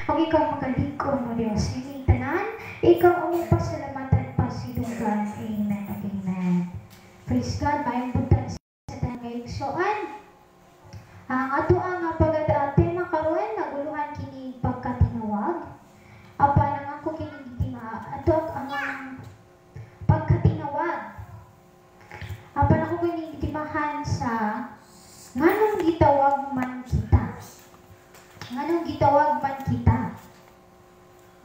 O ikaw magaligom mo Diyos. Ining tanan, ikaw ang pasalamatan pa sinugan. Amen. Amen. Praise God. Mayang buntan sa tanan ngayong soan. Ang ato ang pag-tema karon naguluhan kini pagkatinawag. Apa nang ako kini ato ang pagkatinawag. Apa nang ako kini timahan sa nganong gitawag man kita. Nganong gitawag man kita.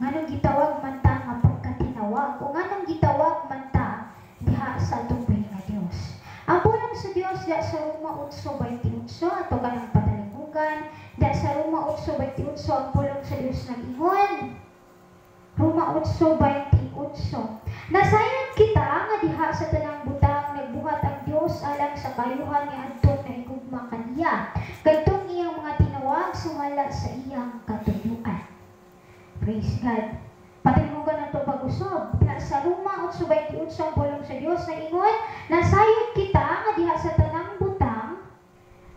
Nganong gitawag man ta nga pagkatinawag o nganong gitawag man ta diha sa atong nga Dios. Ang pulang sa Dios da sa Roma 8:28 ato kanang patalimugan, da sa Roma 8:28 ang pulang sa Dios nag-ingon. Roma 8:28. Nasayon kita nga diha sa tanang butang nagbuhat ang Dios alang sa kayuhan ni adtong naigugma kaniya. Kadtong iyang mga tinawag sumala sa iyang katuyuan. Praise God. Patilimugan nato pag-usab. Diha sa Roma 8:28 ang pulang sa Dios nag-ingon, nasayon kita nga diha sa tanang butang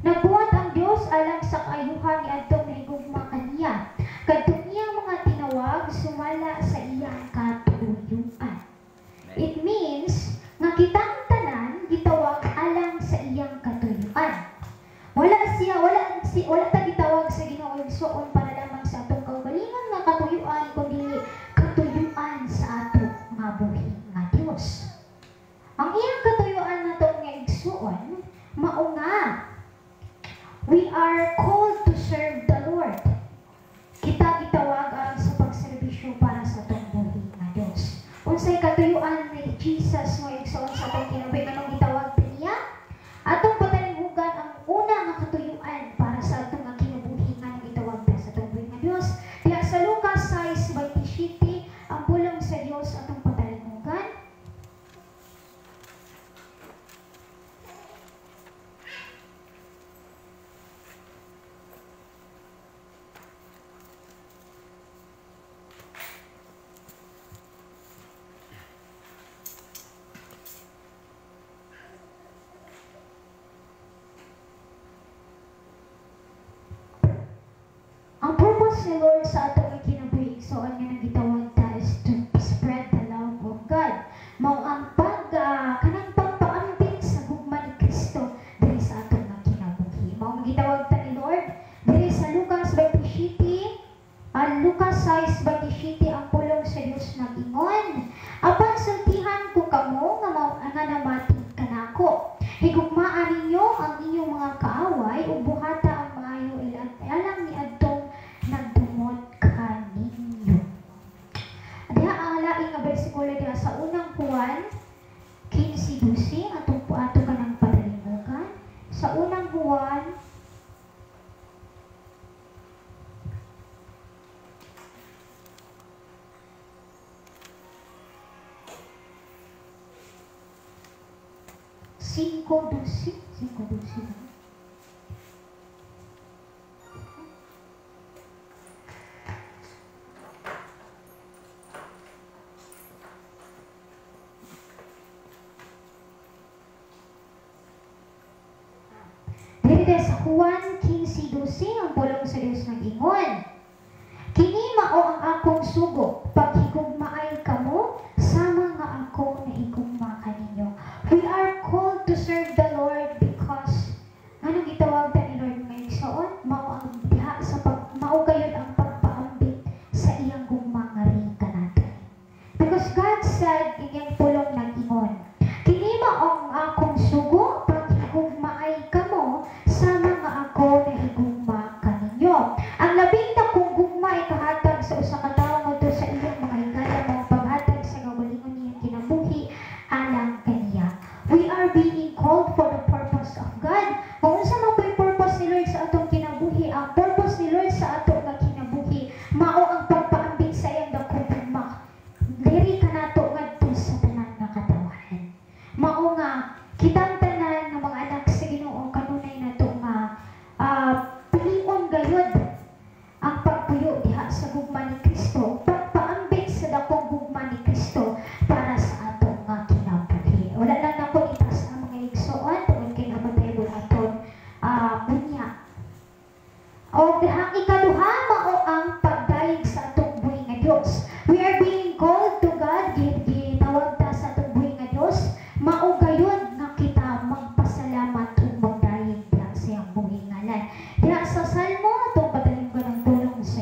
nagbuhat ang Dios alang sa kayuhan ni adtong naigugma kaniya. Kadtong iyang mga tinawag sumala sa iyang katuyuan. It means nga kitang tanan gitawag alang sa iyang katuyuan. Wala ta gitawag sa Ginoo igsoon para lamang sa atong kaugalingon nga katuyuan kundi katuyuan sa ato nga buhi nga Dios. Ang iyang katuyuan nato nga igsoon mao nga we are called to serve the Lord. Kita gitawag aron sa pagserbisyo para sa atong buhi nga Dios. Unsay katuyuan ni Jesus nga igsoon sa atong kinabuhi kanang gitawag niya? Atong patalimugan ang una nga katuyuan para sa atong nga kinabuhi nga gitawag sa atong buhi nga Dios. Diha sa Lucas 6:27 ang pulong sa Dios atong patalimugan. Ang purpose ni Lord sa atong kinabuhi igsoon nga nagitawag ta is to spread the love of God. Mao ang kanang pagpaambit sa gugma ni Kristo diri sa atong nga kinabuhi. Mao ang gitawag ta ni Lord diri sa Lucas 27, Lucas 6:27 ang pulong sa Dios nag-ingon, apan sultihan ko kamo nga namati kanako. Higugmaan ninyo ang inyong mga kaaway ug buhata ang maayo alang ni adtong nagdumot kaninyo. Diha ang laing nga bersikulo diha sa unang Juan 15:12 ato kanang padalimugan. Sa unang Juan 5:12. Dito sa Juan 15:12 ang pulong sa Dios nag-ingon, kini mao ang akong sugo, paghigugmaay kamo sama nga ako nahigugma kaninyo. We are called to serve the Lord because ano gitawag ta ni Lord nga igsoon mao ang diha sa mao gayud ang pagpaambit sa iyang gugma nga ringa natin. Because God said iyang pulong nag-ingon, kini mao ang akong sugo, paghigugmaay kamo sama nga ako nahigugma kaninyo. Ang labing dakong gugma ay kahatag sa usa ka tawo ngadto sa iyang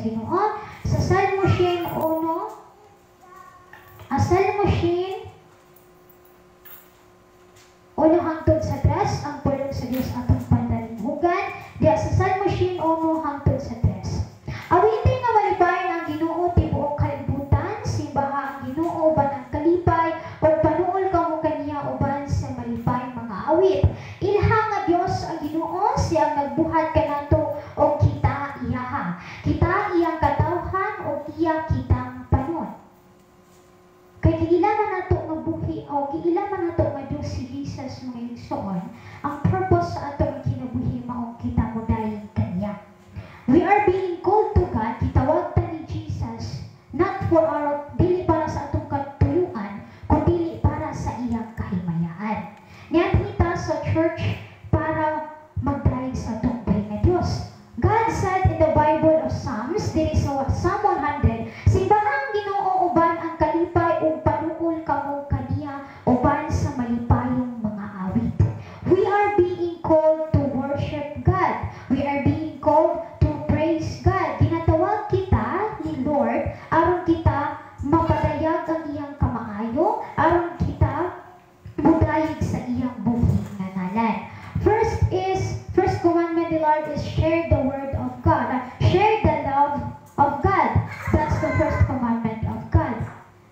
Ginoo. Sa Salmo 101, Salmo 1, uno hangtod sa 3, ang pulong sa Dios atong pandalinhugan. Diya sa Salmo 1, hangtod sa 3. Awitin nga malibayan ang Ginoo tibuok kalibutan, simbaha ang Ginoo banang kalipay, o panuol kamo kaniya uban sa malipay mga awit. Ilha nga Dios ang Ginoo, siya nagbuhat kanato o kita iyaha. Kita iyang katawhan o iya kitang panon. Kay giilaman nato nga buhi o giilaman nato nga Dios si Jesus mga igsoon, ang purpose sa atong kinabuhi mao kita mo dahil kaniya. We are being called to God, gitawag ta ni Jesus, not for our, dili para sa atong katuyuan, kundi para sa iyang kahimayaan. Niyan kita sa church para mag-drive sa atong buhay nga Dios. God said in the Bible of Psalms, there is Psalm 100, simbahang Ginoo uban ang kalipay ug panuol kamo kaniya uban sa malipayong mga awit. We are being called to worship God. We are being called to praise God. Ginatawag kita ni Lord aron kita mapadayag ang iyang kamaayo, aron kita mudayeg sa iyang buhi nga ngalan. First commandment the Lord is share the word of God. Share the love of God. That's the first commandment of God.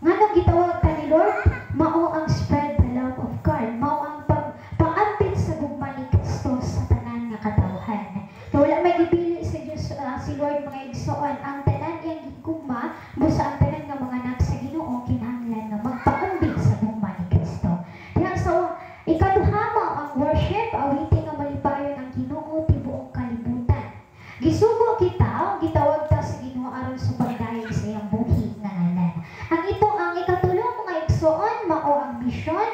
Nganong gitawag ta ni Lord? Mao ang spread the love of God. Mao ang pag-amping sa gugma ni Kristo sa tanan nga katawhan. So, wala may gipili sa Diyos, si Lord mga igsoon, ang tanan iyang gigugma, busa ang tanan nga mga anak sa Ginoo kinahanglan nga magpaambing sa gugma ni Kristo. Kaya so, ikaduha mo ang worship, awitin nga malipayon ang Ginoo tibuok kalibutan. Gisugo kita, gitawag ta sa Ginoo aron sa pagdayeg sa iyang buhi nga ngalan. Ang ikatulo mga igsoon, mao ang mission,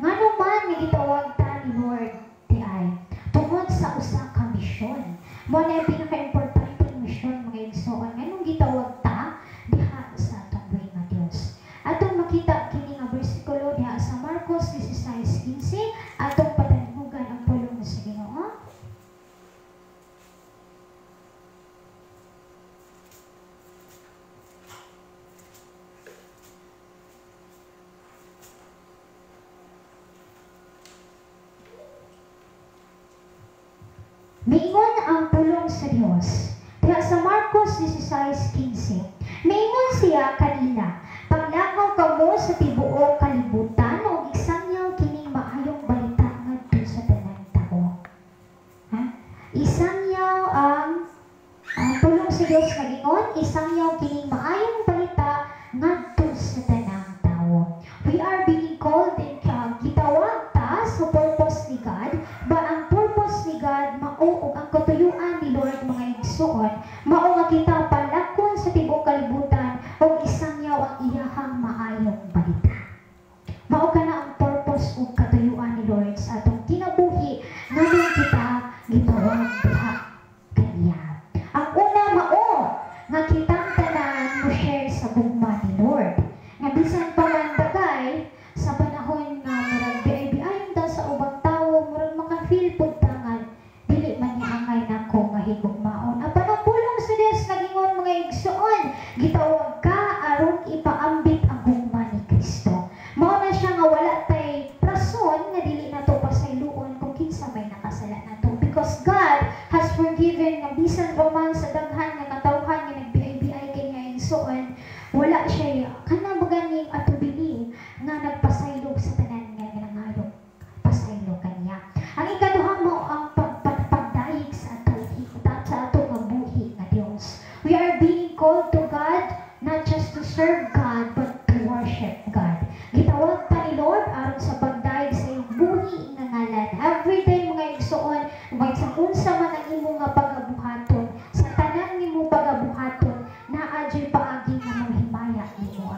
ngano man nga gitawag ta ni Lord di ay tungod sa usa ka mission. Mo na yung pinaka-importante mission mga igsoon, nganong gitawag ta diha sa atong buhi nga Dios. Atong makita kini nga bersikulo diha sa Marcos 16:15, atong padalinhugan ang pulong sa Ginoo. Miingon ang pulong sa Dios. Diha sa Marcos 16:15, miingon siya kanila, paglakaw kamo sa tibuok kalibutan o isangyaw kining maayong balita ngadto sa tanang tao. Isangyaw ang pulong sa Dios kagingon, isangyaw kining maayong balita ngadto sa tanang tao. We are being called in gitawag ta sa purpose ni God, ba ang purpose ni God mao ug ang katuyuan ni Lord mga igsoon, mao nga kita palakon sa tibuok kalibutan ug isangyaw ang iyahang maayong balita. Mao kana ang purpose ug katuyuan ni Lord sa atong kinabuhi nganong kita gitawag diha kaniya. Ang una mao nga kitang tanan mo share sa gugma ni Lord. Nga bisan pa man dagay sa panahon nga murag biay-biayon ta sa ubang tawo, murag maka-feel pud ta nga dili man niangay nako nga higugmaon. Ang panapulong sa Dios nagingon mga igsoon, gitawag ka aron ipaambit ang gugma ni Kristo. Mao na siya nga wala tay rason nga dili nato pasayloon kung kinsa may nakasala nato, because God has forgiven nga bisan pa man sa daghan nga katawhan nga nagbiay-biay kay nga igsoon, wala siya kana maganing atubili nga nagpasaylog sa tanan nga ginangayong pasaylog kaniya. Ang ikaduha mo ang pagdayeg sa atong nga buhi nga Dios. We are being called to God not just to serve God but to worship God. Gitawag ta ni Lord aron sa pagdayeg sa iyong buhi nga ngalan. Every day mga igsoon, sa unsa man ang imo nga pagabuhaton, sa tanan nimo pagabuhaton, naa jay paagi nga manghimaya nimo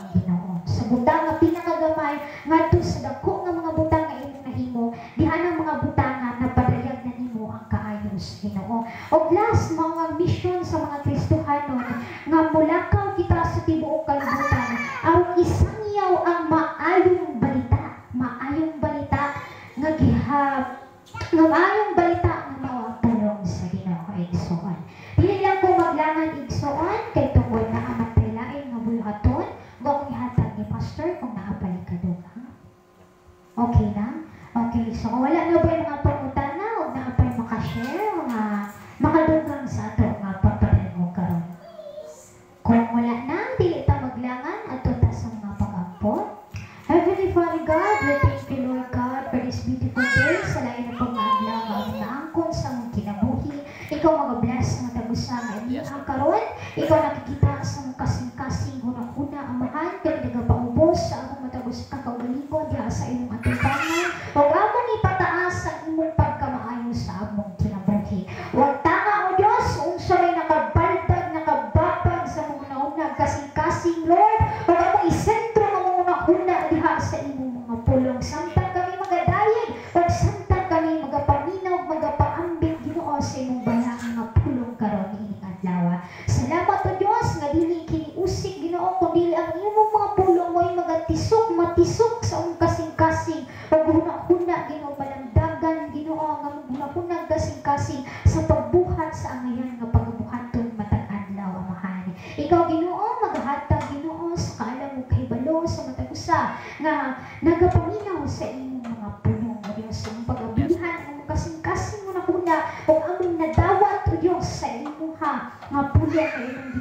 Kung wala na, dili ta maglangan at ta sa mga pag-ampon. Heavenly Father God, we thank you, Lord God, for this beautiful day. Sa lain na pag-aadlaw ang mga angkon sa mong kinabuhi. Ikaw mag-bless ng tagusa nga iyang karon. Ikaw nakikita sa mong kasing-kasing hunang-huna amahan. Kaya nagapaubos sa among matagos kakaugalingon diha sa imong atubangan. Huwag among ipataas ang imong pagkamaayo sa among kinabuhi. Huwag tanga o Diyos, unsa may nakabaldag, nakababag sa mga naunang kasing-kasing, Lord. Huwag among isentro ng mga unang-huna diha sa imong mga pulong. Samtang kami magadayag, huwag samtang kami magapaminaw, magapaambit, Ginoo, sa imong balang mga pulong karon ining adlaw. Salamat o Diyos nga dili kiniusik, Ginoo, kundi ang imong mga pulong mo'y magatisok, matisok sa imong kasing-kasing. Huwag huna-huna, Ginoo, malamdagan, Ginoo, nga huna-huna kasing-kasing sa pagbuhat sa angayan nga pagbuhaton matag adlaw, Amahan. Ikaw, Ginoo, maghatag, Ginoo, sa kaalam mo kay balo sa matag usa nga nagapaminaw sa imong mga pulong, o Diyos, sa imong pag-abilihan ang kasing-kasing mo na kuna o among nadawat, o Diyos, sa imong nga pulong na imong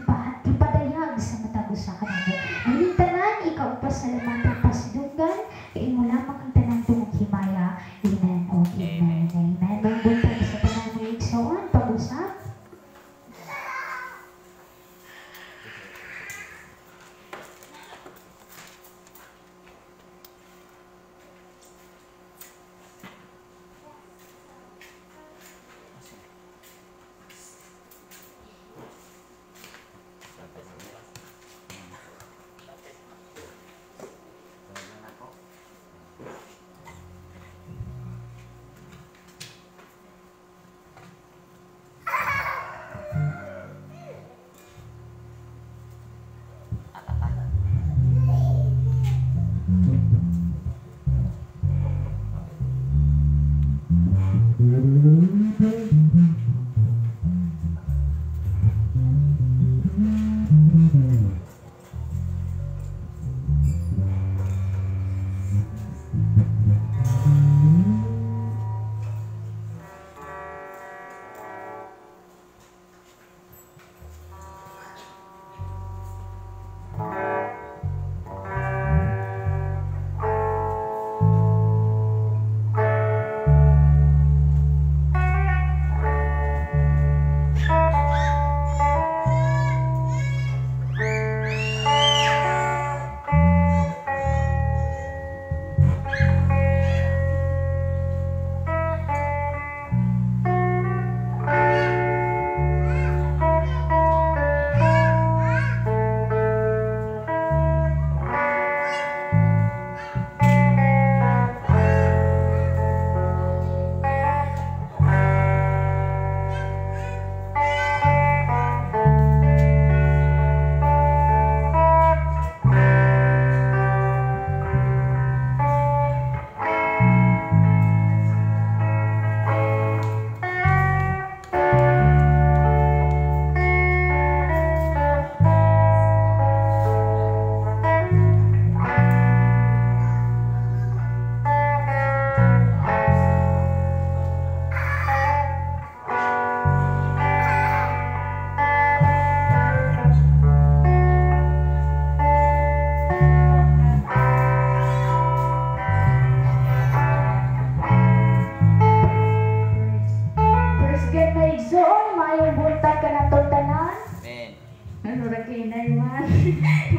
gipadayag sa matag usa kanamo. Ang tanan, ikaw pasalamatan, pasidunggan, kay imo lamang ang tanan tungod himaya. Amen o amen. Amen. Magbuntag sa tanan nga igsoon, pag-usap.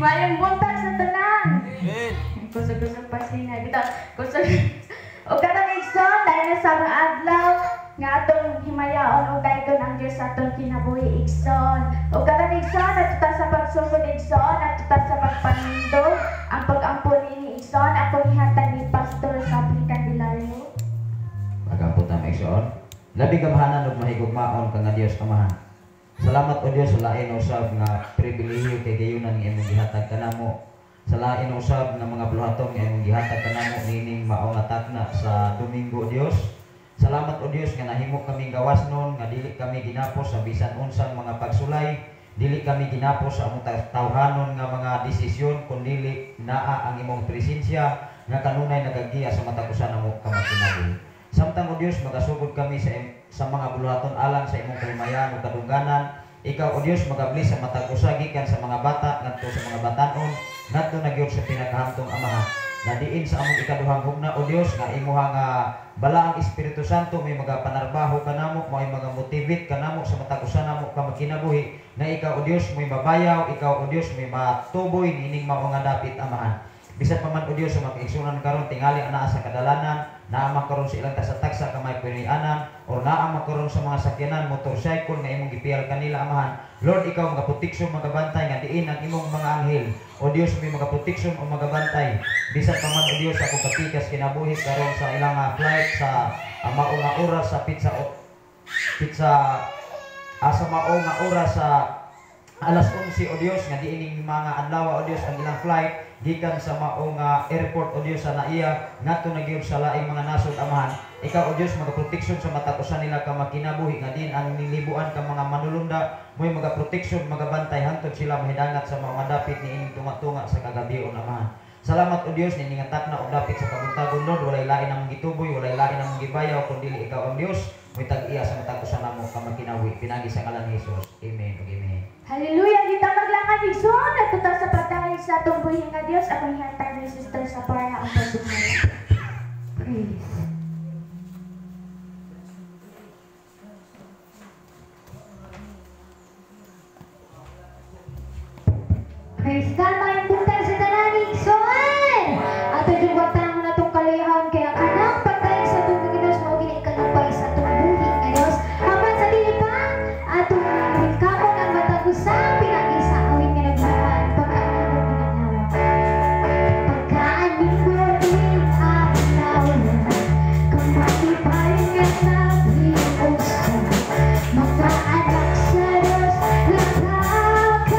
Mayang buntag sa tanan. Kusog-kusog pa siya kita. Kusog. O katong igsoon dahil na sa mga adlaw nga atong himayaon o dayon ang Dios sa atong kinabuhi igsoon. O katong igsoon at sa pagsugod igsoon at sa pagpanindog ang pag-ampon ini igsoon akong ihatag ni Pastor Sabri Candelario. Pag-ampon ta igsoon. Labi kamahanan ug mahigugmaon ka nga Dios kamahan. Salamat o Dios sa lain usab nga pribilehiyo kay gayunan nga imong gihatag kanamo. Sa lain usab nga mga buluhaton nga imong gihatag kanamo nining maong atakna sa Domingo Dios. Salamat o Dios nga nahimo kami gawasnon nga dili kami ginapos sa bisan unsang mga pagsulay, dili kami ginapos sa among tawhanon nga mga desisyon kundi naa ang imong presensya nga kanunay nagagiya sa matag usa namo kamakinabuhi. Samtang o Dios magasugod kami sa mga buluhaton alang sa imong kalimayan ug kadungganan Ikaw, O Dios, magabli sa matag usa gikan sa mga bata ngadto sa mga batanon, ngadto na gyud sa pinakahantong Amahan. Na diin sa among ikaduhang hugna, O Dios, nga imuha nga bala ang Espiritu Santo may magapanarbaho kanamo, may magamotivate kanamo sa matag usa namo ka makinabuhi, na ikaw, O Dios, may mabayaw, ikaw, O Dios, may matuboy nining mao nga dapit Amahan. Bisan pa man, O Dios, sa mga igsunan karon tingali anaa sa kadalanan, naa makaron sa ilang taksa-taksa kamay pinianan, o naa makaron sa mga sakyanan motorcycle nga imong gipiyal kanila Amahan. Lord, ikaw magaproteksyon, magabantay nga diin ang imong mga anghel. O Dios, may magaproteksyon o magabantay. Bisan pa man, O Dios, ako kapikas kinabuhi karon sa ilang flight sa mao nga oras sa sa mao nga oras sa alas 11, O Dios, nga diining mga adlaw, O Dios, ang ilang flight gikan sa maong airport, O Dios, sa naiya ngadto na gyud sa laing mga nasod Amahan. Ikaw, O Dios, magaproteksyon sa matag usa nila ka makinabuhi nga din ang nilibuan ka mga manulunda, mo'y magaproteksyon, magabantay hangtod sila mahidangat sa mga dapit niining tunga-tunga sa kagabion Amahan. Salamat, O Dios, niningatak na og dapit sa kabuntagon, Lord, walay lain namong gituboy, walay lain namong gibayaw kundi ikaw ang Dios, mo'y tag-iya sa matag usa namo ka makinabuhi. Pinagi sa ngalan ni Jesus. Amen ug amen. Hallelujah! Kita maglangan igsoon at tuta sa pagdangay sa atong buhi nga Dios. Ako ihantay ni Sister sa para ang pagdumay. Praise. Praise God, mga imbutan sa dalaning igsoon! At yung watang na itong kalayahan kaya kanang patay sa itong Diyos mo ginikalupay sa itong buhi nga Dios. Aman sa dilipang atong wilkamon ang matagusa pinagi sa awit nga nagbuhan pagkaanong ginanawa. Pagkaaning buhin ang nawalan kumatipay nga nabiusa mga anak sa Diyos nakakasaya.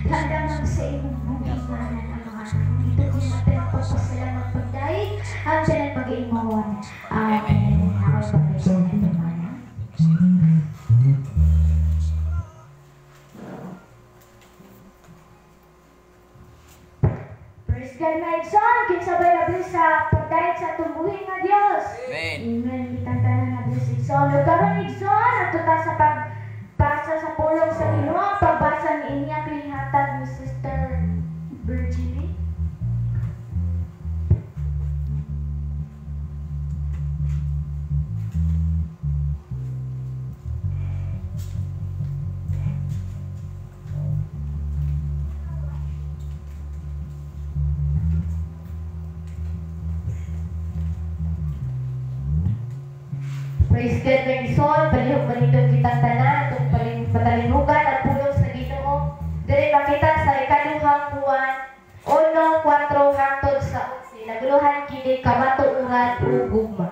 Lamang sa imong buhimanan ang mga dito ko natin pagpasalamat pagdaig ang dyan mag-iimawon. Amen. Ako'y pag-isip na tumana. Praise God, my son. Kinsabay na bless sa pagdaig sa tumbuhin nga Diyos. Amen. Amen. Itantanan na bless Igson. Nagkaroon Igson at tuta sa pagbasa sa pulong sa Ginoo. Pagbasa ni Inya Klihatag ni Sister Virginie. Praise God, my son. Palihog manindog kitang tanan. Itong patalinugan at pulong sa Ginoo. Dili makita sa ikaduhang buwan. 1:4 hangtod sa 11. Naguluhan kini kamatuoran ug gugma.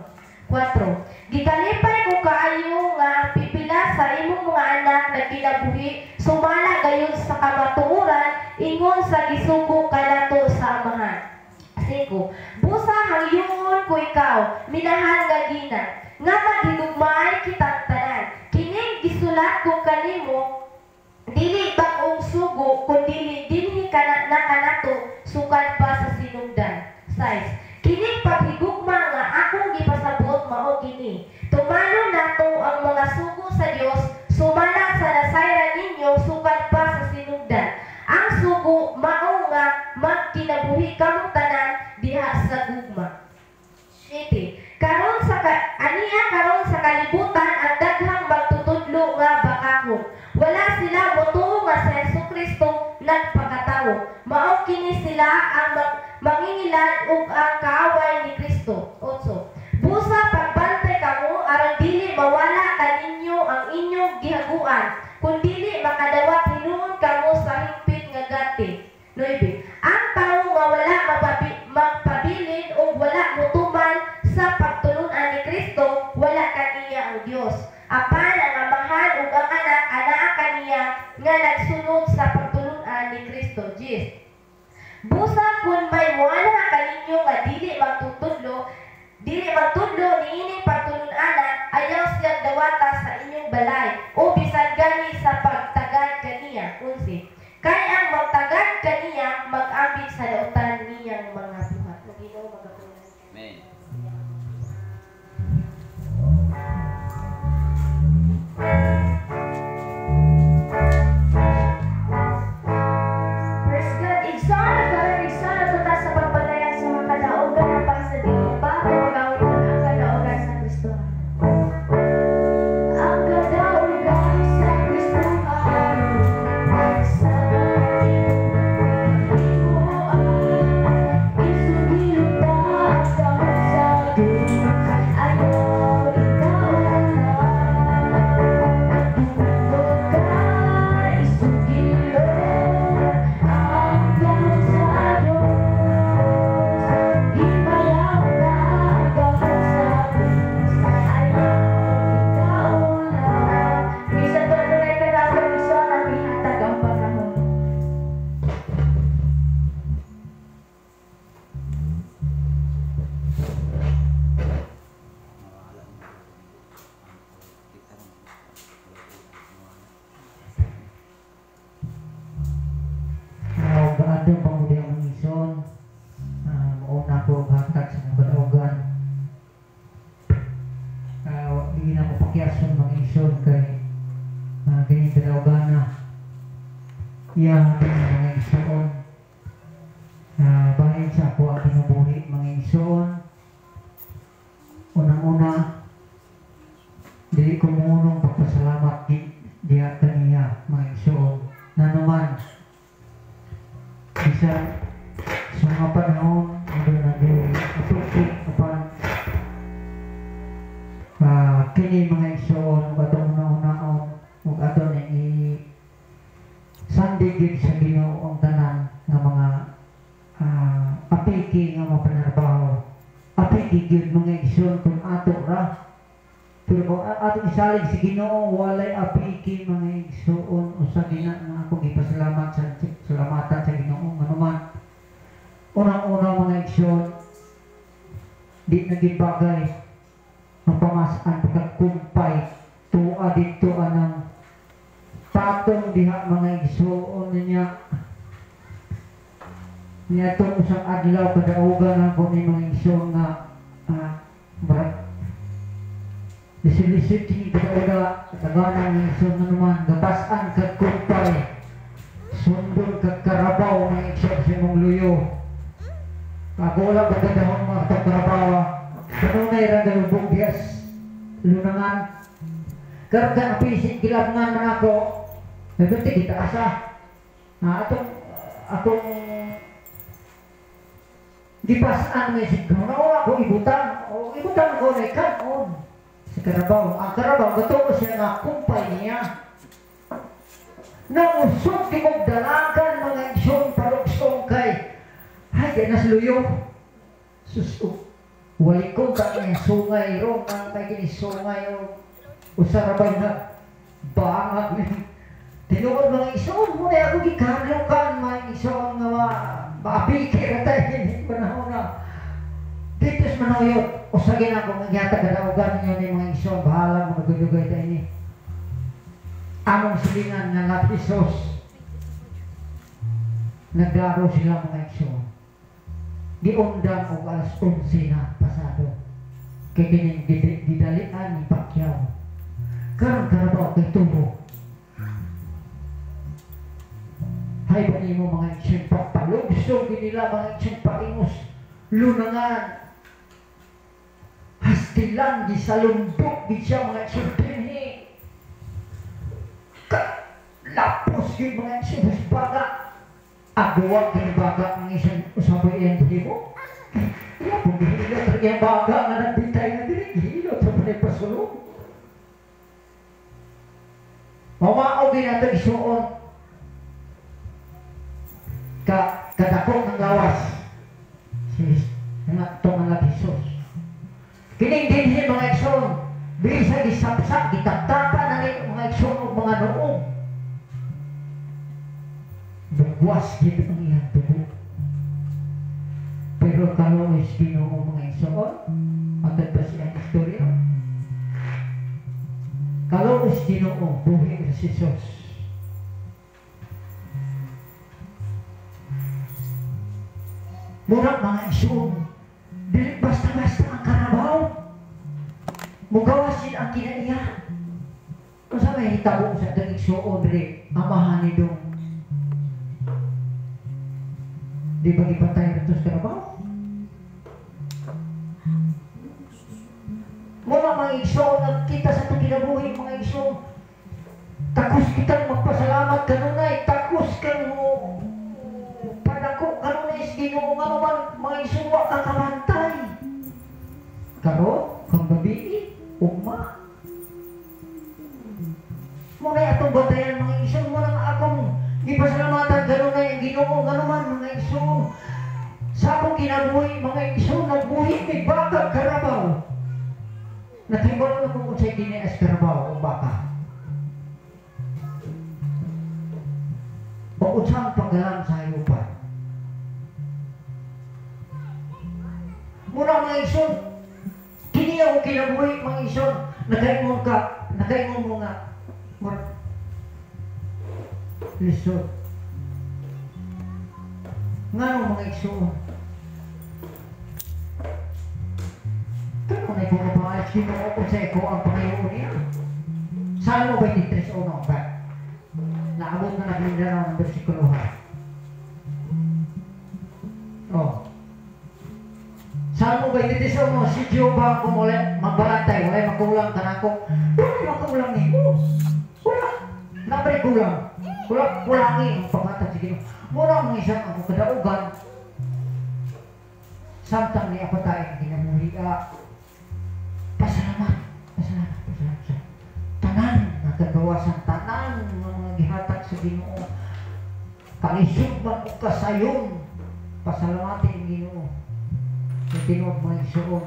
4. Gikalipay ko kaayo nga ang pipila sa imong mga anak na kinabuhi sumala gayon sa kamatuoran ingon sa gisugo kanato sa amahan. 5. Busa hangyon ko ikaw, minahal nga gina, nga maghigugmaay kitang tanan. Kining gisulat ko kanimo, dili bagong sugo, kundi dinhi na kanato, sukad pa sa sinugdan. 6. Kining paghigugma nga akong gipasabot mao kini. Tumalo nato ang mga sugo sa Dios, sumala sa nasayran ninyo, sukad pa sa sinugdan. Ang sugo mao nga magkinabuhi kamong tanan diha sa gugma. 7. Karon sa kalibutan ang daghang magtutudlo nga bakahon. Wala sila motuo nga sa Jesucristo nagpakatawo. Mao kini sila ang mangingilan ug ang kaaway ni Kristo. 8. Busa pagbantay kamo aron dili mawala kaninyo ang inyong gihaguan, kundili makadawat hinuon kamo sa hingpit nga gati. 9. Ang tawo nga wala magpabilin ug wala motuman sa pagtulon-an ni Kristo, wala kaniya ang Dios. Apan ang amahan ug ang anak anaa kaniya nga nagsunod sa pagtulon-an ni Kristo. 10. Busa kun may wala kaninyo nga dili magtudlo niining pagtulon-ana, ayaw siyang dawata sa inyong balay o bisan gani sa pagtagad kaniya. 11. Kay ang magtagad kaniya mag-ambit sa lautan niyang mga buhat. Ginoo magatunan. Amen. Praise God, Igsoon, tuta sa pagpadayan sa mga kadaogan ng pagsadimba at pagawin ng ang kadaogan sa Kristo. Ang kadaogan sa Kristo ay sa Adong pamuli ang ison, mauna ko hatag sa mga kadaogan. Hindi na ko pakyason mga ison kay ganyan kadaogan na iya mga ison. Bahin sa ako ang binubuhi mga ison. Unang-una, dili ko munong pagpasalamat diya kaniya mga ison. Na naman, bisa sa mga panahon ito na di-atupik upang kini mga isoon atong una-unaon ug ato na sandigid sa Ginoo ang tanan nga mga apiki nga mga panarbaho apiki gyud mga isoon kung ato ra Pero kung atong isalig si Ginoo walay apiki mga igsuon usa gina nga ako gipasalamat sa salamatan sa Ginoo manuman. Unang-una mga igsuon di naging bagay ang pamasaan pagkakumpay tuwa dito anang patong diha mga igsuon niya niya itong usang adlaw kadaugan ako ni mga igsuon nga lisit-lisit ni kadauga sa taganang ng igsuon na naman gabasan kagkumpay sundol kagkarabaw mga igsuon sa imong luyo ako wala pagkadahon mga kagkarabawa kanunay rang galubog dias lunangan karga ang pisik kilabngan man ako nagpunti kita asa akong dipasaan nga si Karabaw ako ibutan ko na ikanon si Karabaw ang Karabaw gatuo siya nga kumpay niya nang usok di kong dalagan mga isyong palugsong kay ay kaya nasluyo suso wali ko kaya sungay ro ang kay kinisungay o usarabay na bangag tinuod mga isyong muna ako gikahaglukan mga isyong nga maapikir tayo hindi panahon na ditos manuyot usagin ako magyata kadaugan ninyo ni mga isyong bahala mga gudugay tayo ni among silingan nga lapisos naglaro sila mga isyong giundang o alas 11 na pasado kaya kining didalian ni Pacquiao karang Karabaw kay tubo hay ba niyo mga isyong papalugso ginila mga isyong paingos lunangan hastilan di salumbok di siya mga isyong pinhi lapos yung mga isyong baga agawag yung baga ang isang usapay yan di mo iya kung dihilo talaga yung baga nga nagbitay na din dihilo sa panipasulong mamaog din natin isuon kadakong ng lawas nga itong mga Jesus kining dinhin mga isuon bisa gisapsak gitatapan ng mga isuon o mga noong bugwas dito ang iyang tubo pero kalau is Ginoo mga isuon atad ba siya ang istorya kalau is Ginoo buhi ng Jesus murag mga isuon dili basta-basta ang Karabaw mugawasin ang kinaiya kung sa may hitabo sa itong isuon dili amahan ni dong di ba ipatay na ito sa Karabaw muna mga igsoon nagkita sa itong kinabuhi mga igsoon takos kitang magpasalamat kanunay takos kang mo padako kanunay is Ginoo nga naman mga igsoon wa kakamantay karon kang gabi ugma muna atong batayan mga igsoon muna nga akong gipasalamatan kanunay ang Ginoo nga naman mga igsoon sa akong kinabuhi mga igsoon nagbuhi kay baka Karabaw nakimbalo na kung sa'y dinias Karabaw o baka pautsang paggalang sa hayupan muna mga igsoon kini ako kinabuhi mga igsoon nakaimong mo nga lisod nga nung mga igsoon kung na ipumapangayos Ginoo kung sa iko ang Panginoon niya Salmo 23:1 ba? Naabot na naglindaraw ng versikulo Salmo 23:1 si Jehovah kung wala magbalantay wala makulang ka na ako wala makulang ni mo wala napay kulang kulangi ang pagkatag si Ginoo muna mga isang ako kadaugan samtang ni apatay ang ginamuhi pasalamat tanan nakagawasan tanan ng mga gihatag sa Ginoo kalisod man o kasayon pasalamati ang Ginoo sa tinuod mga igsoon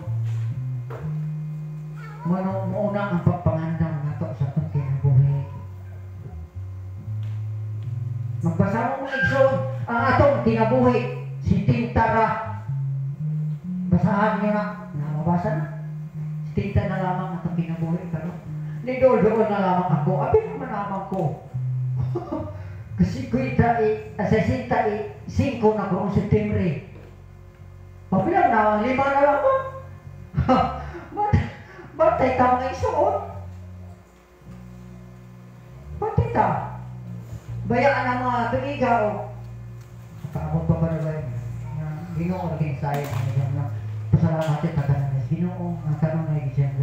Muna ang pagpangandam nato sa itong kinabuhi. Magbasa mo mga igsoon ang atong kinabuhi, si Tintara. Basahan niyo na. Mabasa na. Si Tinta na lamang atong kinabuhi. Pero, doon na lamang ako. Abi naman lamang ko. Kasi kuita sa 5 na kung September. Pabilang na, 5 na lamang. Batay ka mga igsoon. Batay ka. Bayaan ang mga tumiga o kaabot pa ba na ba Ginoo rin sa'yo na pasalamat at tagananas Ginoo ang tanong na igisyan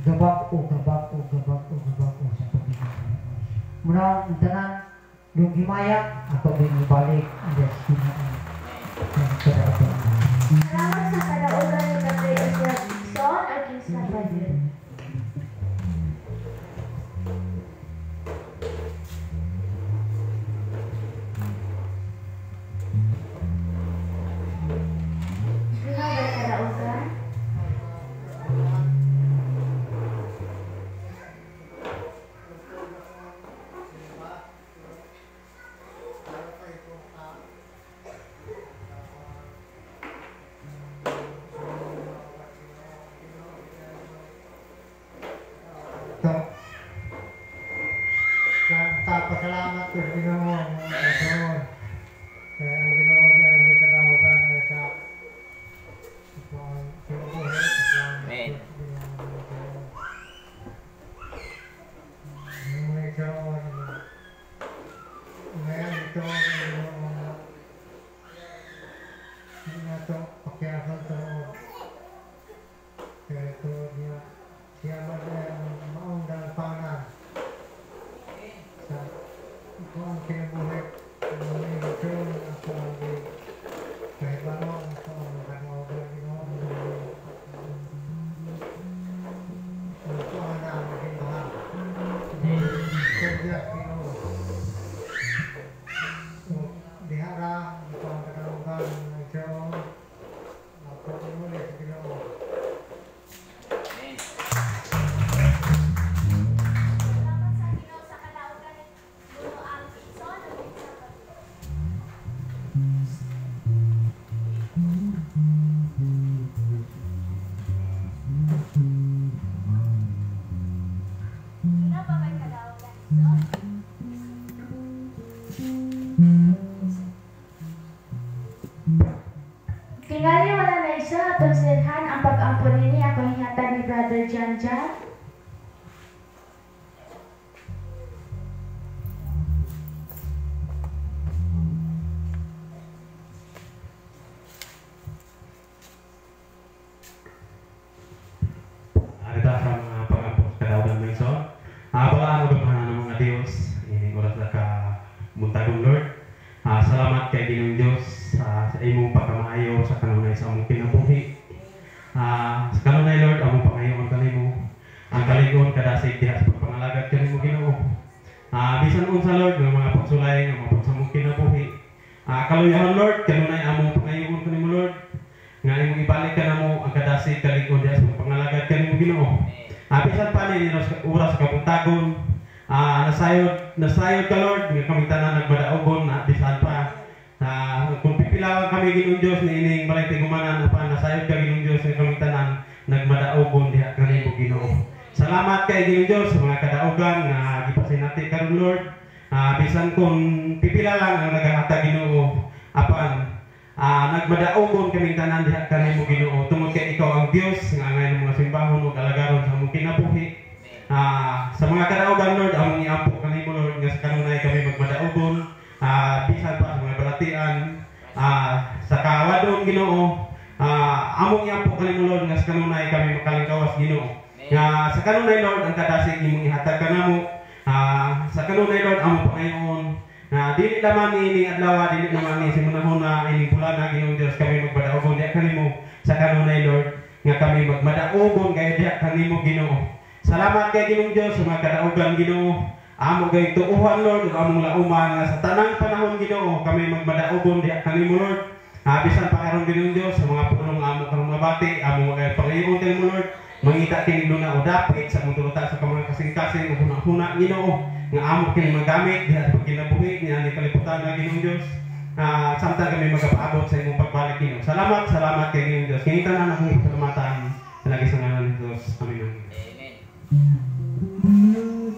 gabak o sa pagbigang muna ang tanan yung himaya at pagbibalik yes Ginoo Salamat sa kalaunan ni Tatay Ezra Dixon at King Salvador. Pasalamat ko sa Ginoo ang Ginoo. Kaya ang Ginoo ay may katawagan sa kinabuhi. Amen. Ngayon ito na ito pakyasan ito. Kaya ito niya siya maong dalpanan. Ito ang kinabuhi ang ito ako ang kahit ano ako ang kanawagan Ginoo ito ang naging bahag kaya Ginoo so dihara ito ang kanawagan ng ito ako ang muli sa Ginoo. Tingali wala na isa atong silhan ang pag-ampon nini ako hihatan ni Brother Jan Jan. Arita sa mga pag-ampon sa kadaugan ng iso. Balaan o gamahan ng mga Diyos. Ini oras na ka muntagong Lord. Salamat kay Ginong Diyos sa imong pagkamaayo sa kanunay sa among kinabuhi. Sa kanunay Lord, among pangayoon kanimo. Ang kaligon kadasig diha sa pagpangalagad kanimo Ginoo. Bisan unsa Lord ng mga pagsulay ng mga pagsamong kinabuhi. Kaluyahan Lord, kanunay among pangayoon kanimo Lord. Nga imong ibalik ka namo ang kadasig kaligon diha sa pagpangalagad kanimo Ginoo. Bisan pa ni oras sa kapuntagon. Nasayod ka Lord, nga kami tanan nagmadaogon na bisan pa. Kung pipilawan kami Ginong Diyos ni ining balay tigumanan pa nasayod ka Ginong Diyos nga kami tanan nagmadaogon diha kanimo Ginoo. Salamat kay Ginong Diyos sa mga kadaogan nga gipasinati karon Lord. Bisan kung pipila lang ang nagahatag Ginoo apan nagmadaogon kami tanan diha kanimo Ginoo. Tungod kay ikaw ang Dios nga ngayon mga simbahon ug alagaron sa among kinabuhi. Sa mga kadaogan Lord, among iampo kanimo Lord nga sa kanunay kami magmadaogon bisan pa sa mga balatian sa kawadon Ginoo among iampo kanimo Lord nga sa kanunay kami makalingkawas Ginoo nga sa kanunay Lord ang kadasig imong ihatag kanamo sa kanunay Lord among pangayoon dili lamang ni ining adlaw dili lamang ni simunahon na ining bulana Ginoo Dios kami magmadaogon diha kanimo sa kanunay Lord nga kami magmadaogon kay diha kanimo Ginoo. Salamat kay Ginong Diyos sa mga kadaogan Ginoo. Amo kay tuuhan Lord ug among lauman nga sa tanang panahon Ginoo kami magmadaogon diha kanimo Lord. Bisan pa karon Ginong Diyos sa mga pulong amo karong mabati amo kay pangayoon kanimo Lord mangita kini luna o dapit sa mutulutan sa mga kasing-kasing o hunang-huna Ginoo nga amo kini magamit diha sa pagkinabuhi niya ni kalibutan nga Ginoong Dios. Samtang kami magapaabot sa imong pagbalik Ginoo. Salamat kay Ginoong Dios. Kini tanan akong pasalamatan sa lagi sa ngalan ni Dios. Amen.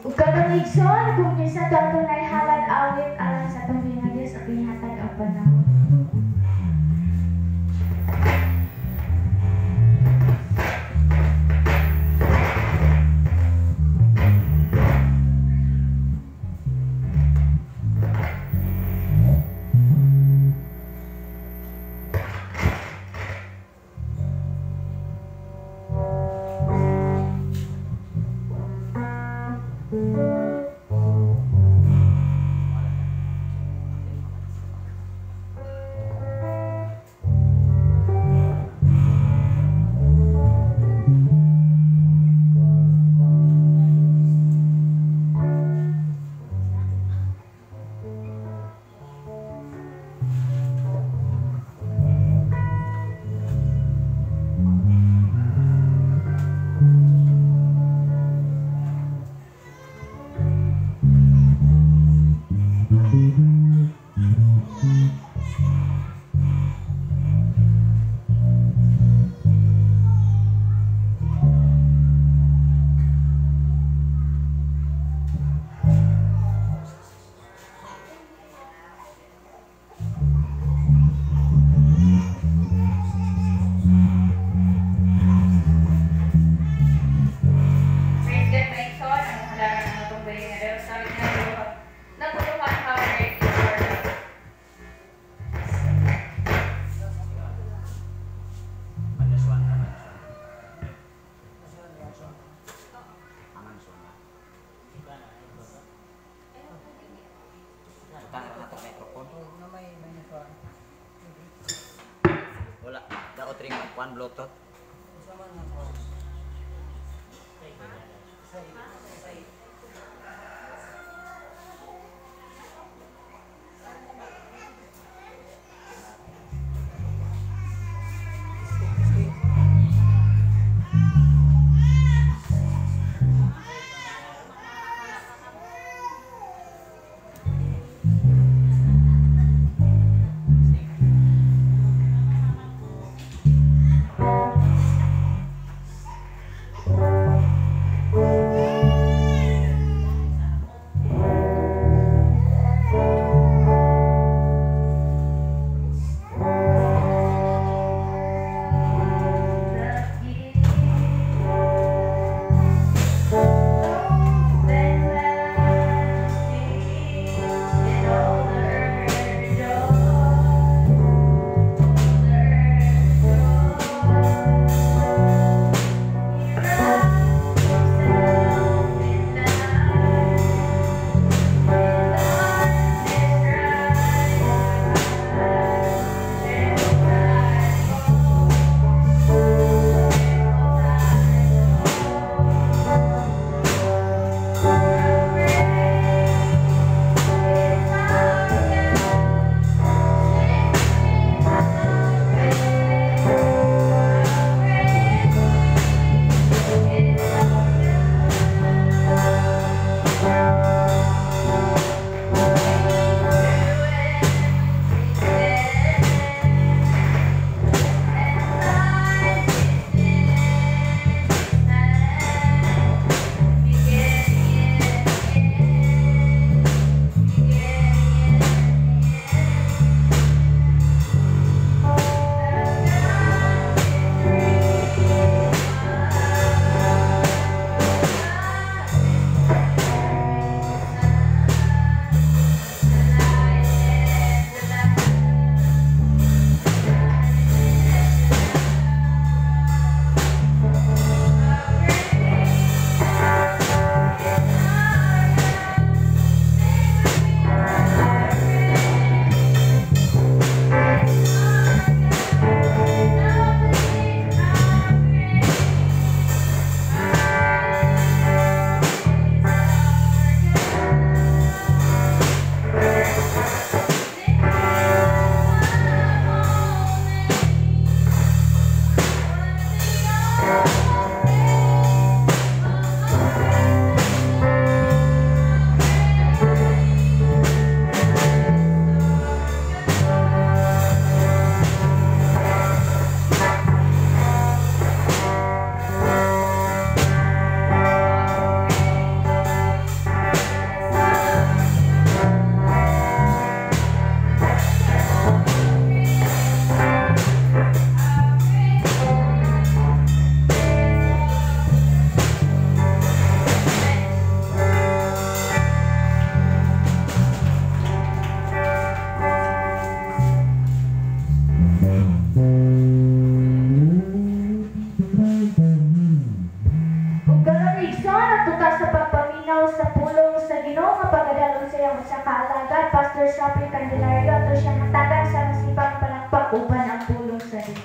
Ug karon igsoon kung kinsa daw nay halad awit alang sa pamilya nga Dios ang gihatag ang panahon. Wala, daot ring kuan bluetooth. sa pulong sa Ginoo nga pagadalon sa iyang usa ka alagad, Pastor Shapli Candelario, ato siya hatagan sa masipag palakpak uban ang pulong sa Dios.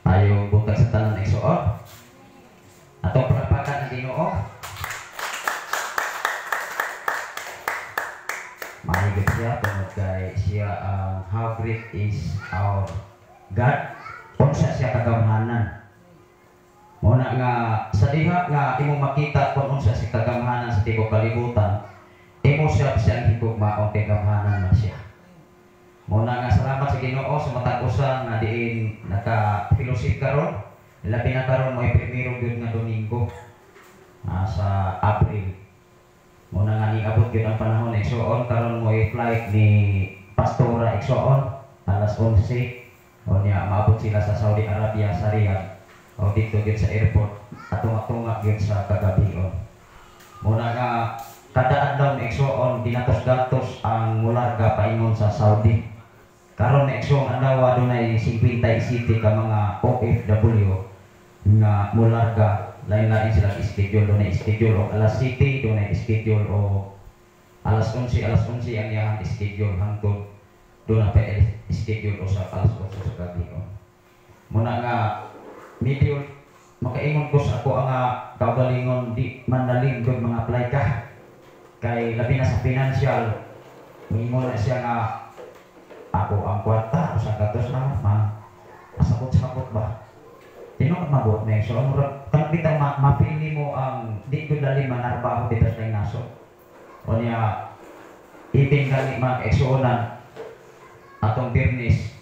Ayaw butang sa tanan igsoon. Atong palakpakan ang Ginoo. Mahigit siya tungod kay siya ang how great is our God. Unsa siya kagamhanan. Muna nga sa diha nga imong makita kung unsa si kagamhanan sa tibuok kalibutan, imo siya ang higugmaon kay gamhanan na siya. Muna nga salamat sa Ginoo sa matag usa nga diin naka-fellowship karon. Labi na karon mo primero gyud nga Domingo sa April. Muna nga niabot gyud ang panahon igsoon karon mo flight ni Pastora igsoon alas 11 o niya maabot sila sa Saudi Arabia sa Riyadh o dito gyud sa airport atong-atunga gyud sa kagabion. Muna nga kada adlaw ni igsoon ginatos-gatos ang mularga paingon sa Saudi. Karon na igsoon adlaw adunay 57 ka mga OFW nga mularga. Lain-lain sila schedule, doon na schedule o alas 7, doon na schedule o alas 11 ang iyang schedule hangtod doon na pa schedule o sa alas 8 sa gabi. Muna nga medyo makaingon ko sa ako ang kaugalingon di manaling doon mga apply ka kay labi na sa financial mingon na siya nga ako ang kwarta sa katos na masakot-sakot ba? Tinong magot na so kung kita mapili mo ang di ko dali manarbaho dito sa naso o niya itinggali mga eksonan atong business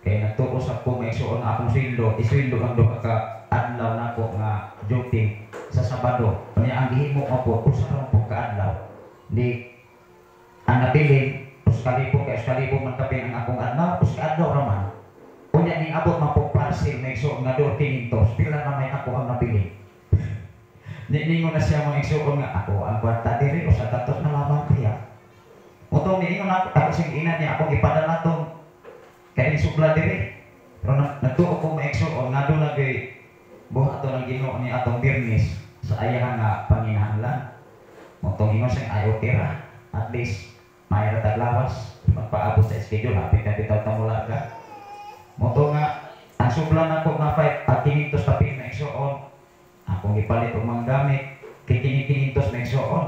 kaya nagtukos ako mga eksoon akong sweldo isweldo ang doon ka adlaw na ko nga duty sa Sabado o niya ang gihimo ako usa po ka adlaw di ang napili uskalipo man kapin ang akong adlaw uskadlaw raman unya ning abot man po parcel may igsoon nga do tinintos pila na may ako ang napili. Ningon na siya mga igsoon nga ako ang kwarta diri o sa datos na lamang kaya. Utong ningon ako sing ina niya akong ipadala tong kay subla diri. Pero nagtuo ko mga igsoon nga do nagay buhaton ang Ginoo ni atong birnis sa ayahan nga panginahanglan. Motong ingon sing ayo tira at least may rataglawas magpaabot sa schedule hapit ka bitaw ta mularga. Moto nga ang sublan ako nga 5 at 500 kapin na igsoon akong ipalit og mga gamit kay 500 na igsoon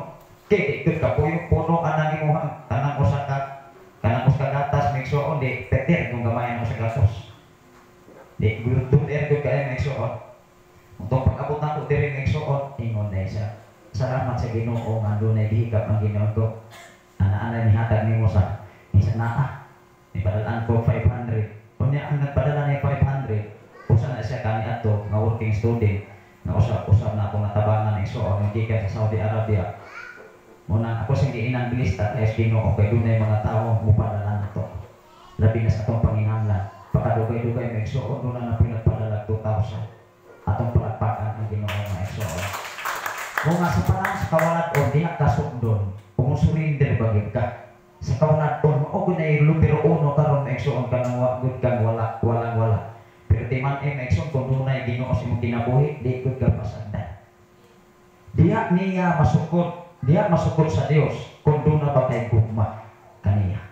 kay ikot ka puno anang imuhang tanang usa ka kanang usa ka gatas na igsoon di peter kung gamayan mo sa gatos di gudto ergo kay na igsoon moto pag-abot nako diri na igsoon ingon na siya salamat sa Ginoo nga dunay gihigap ang Ginoo ko ana-ana ni hatag nimo sa isa na ipadalaan ko 500. Kunya ang nagpadala na 500, usa na siya kani ato nga working student na usap na akong natabangan ng igsoon nga gikan sa Saudi Arabia. Muna ako sing giinang bilista kay Ginoo kay dunay mga tawo mupadala nato. Labi na sa atong panginahanglan. Pakadugay-dugay may igsoon doon na pinagpadala 2,000. Atong palakpakan ang Ginoo nga igsoon. Kung nga sa panahon sa kawalat-on diha ka sugdon, kung surrender bagid ka sa kawalat-on mao gunay numero 1 karon na igsoon kanang wagud kang walang pero di man igsoon kung dunay Ginoo sa imong kinabuhi di gud ka pasagdan diha niya masukod sa Dios kung duna ba kay gugma kaniya.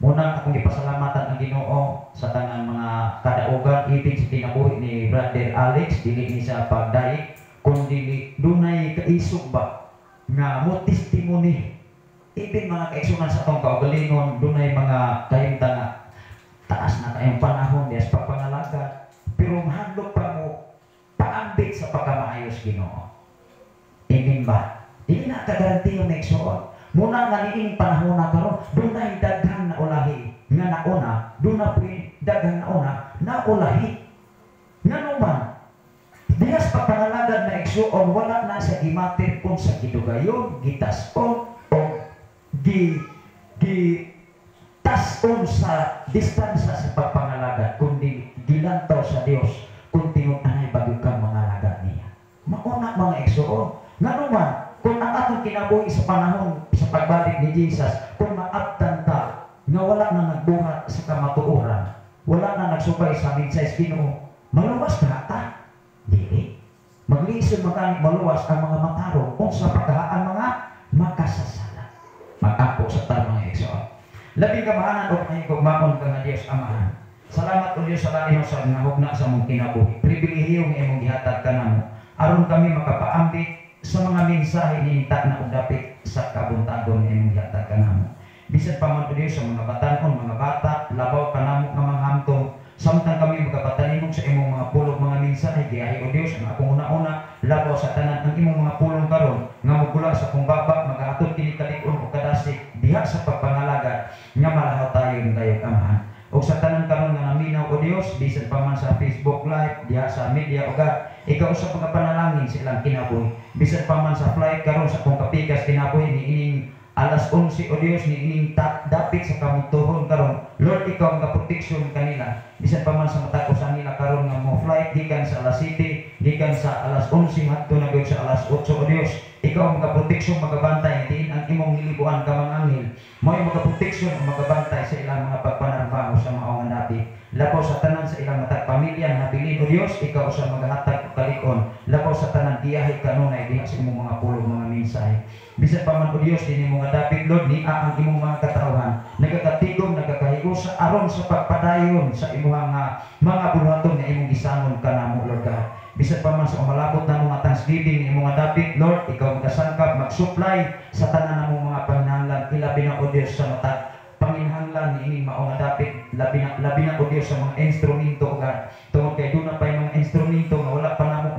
Muna akong ipasalamatan ang Ginoo sa tanang mga kadaugan ibig sa kinabuhi ni Brother Alex dili ni sa pagdaig kundi dunay kaisog ba nga mo testimony. Ibig mga kaigsunan sa atong kaugalingon, dunay mga kahimtang nga taas na kayong panahon dias pagpangalaga, pero mahadlok pa mo paambit sa pagkamaayos Ginoo. Amen ba? Dili na kagarantiyo na igsoon. Muna nga niining panahon na karon, dunay daghang na ulahi nga nauna, duna puy daghang na ulahi. Ngano man? Dias pagpangalagad na igsoon, wala na sa gimatir kung sa gidugayon, gitason tason sa distansya sa pagpangalagad kundi gilantaw sa Dios kung tingunanay bagyo kang mga lagad niya. Mauna mga igsoon. Ngano man kung ang atong kinabuhi sa panahon sa pagkabalik ni Jesus, kung maabtan ta, nga wala na nagbuhat sa kamatuoran, wala na nagsubay sa minsay Ginoo, maluwas na ta? Dili. Maglisun maluwas ang mga matarong kung sa pagkahaan mga makasasala. Mag-apo sa tamang igsoon. Labi kamahanan o mahigugmaon ka nga Diyos Amahan. Salamat o Diyos sa lain sa nga hugna sa mong kinabuhi. Pribilehiyo nga imong gihatag ka namo. Aron kami makapaambit sa mga mensahe ni na udapit sa kabuntadon nga imong gihatag ka namo. Bisan pa man o Diyos sa mga batanon, mga bata, labaw ka namo nga mga hamtong. Samtang kami magkapatanimog sa imong mga pulong mga mensahe, giyahi o Diyos, ang akong una-una, labaw sa tanan ang imong mga pulong karon nga mugula sa kong baba, mag-aatod kini kalikon o kadasig, diha sa pagpangalagad, nga malahaw tayo ng kayong Amahan. O sa tanan karon nga naminaw o Diyos, bisan pa man sa Facebook Live, diha sa media o God, ikaw sa pagkapanalangin sa ilang kinabuhi. Bisan pa man sa flight karon sa kong kapikas kinabuhi, ni ining alas 11 o Diyos, ni ining dapit sa kamutuhon karon, Lord, ikaw ang kaproteksyon kanila. Bisan pa man sa matakosan nila karon nga mo flight gikan sa alas 7, gikan sa alas 11 ngadto na gyud sa alas 8 o Dios, ikaw ang magaproteksyon, magabantay diin ang imong nilibuan ka mga anghel. Mao ang magaproteksyon o magabantay sa ilang mga pagpanarbaho sa maong nabi. Labaw sa tanan sa ilang matag pamilya na bilin o Dios, ikaw sa magahatag kalikon. Labaw sa tanan diyahi kanunay diha sa imong mga pulong mga mensahe. Bisan pa man o Dios dinhi mga dapit Lord, ni ang imong mga katawhan nagakatigom, nagakahigo sa aron sa pagpadayon sa imong mga buhaton nga imong gisanon kanamo Lord God. Bisan pa man sa umalabot na mga thanksgiving ni mga dapit Lord, ikaw magasangkap mag-supply sa tanan namong mga panginahanglan, ilabi na o Dios sa matag panginahanglan ni ining mao nga dapit, labi na o Dios sa mga instrumento God. Tungod kay duna pa yung mga instrumento nga wala pa namo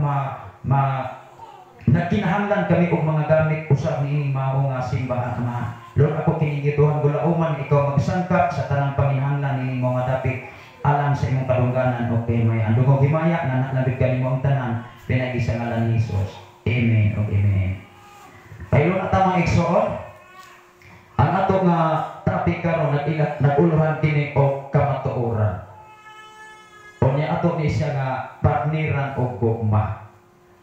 nagkinahanglan kami og mga gamit usab ni ining mao nga simbahan Ama. Lord, ako kinigituhan gulauman, ikaw magsangkap sa tanang panginahanglan ni ining mga dapit alang sa imong kadungganan o may andungog himaya na nalabig kanimo ang tanan pinagi sa ngalan ni Jesus. Amen o amen. Pailo na tamang igsoon. Ang ato nga topic karon nag-uluhan kini og kamatuoran. Unya ato ni siya nga partneran og gugma.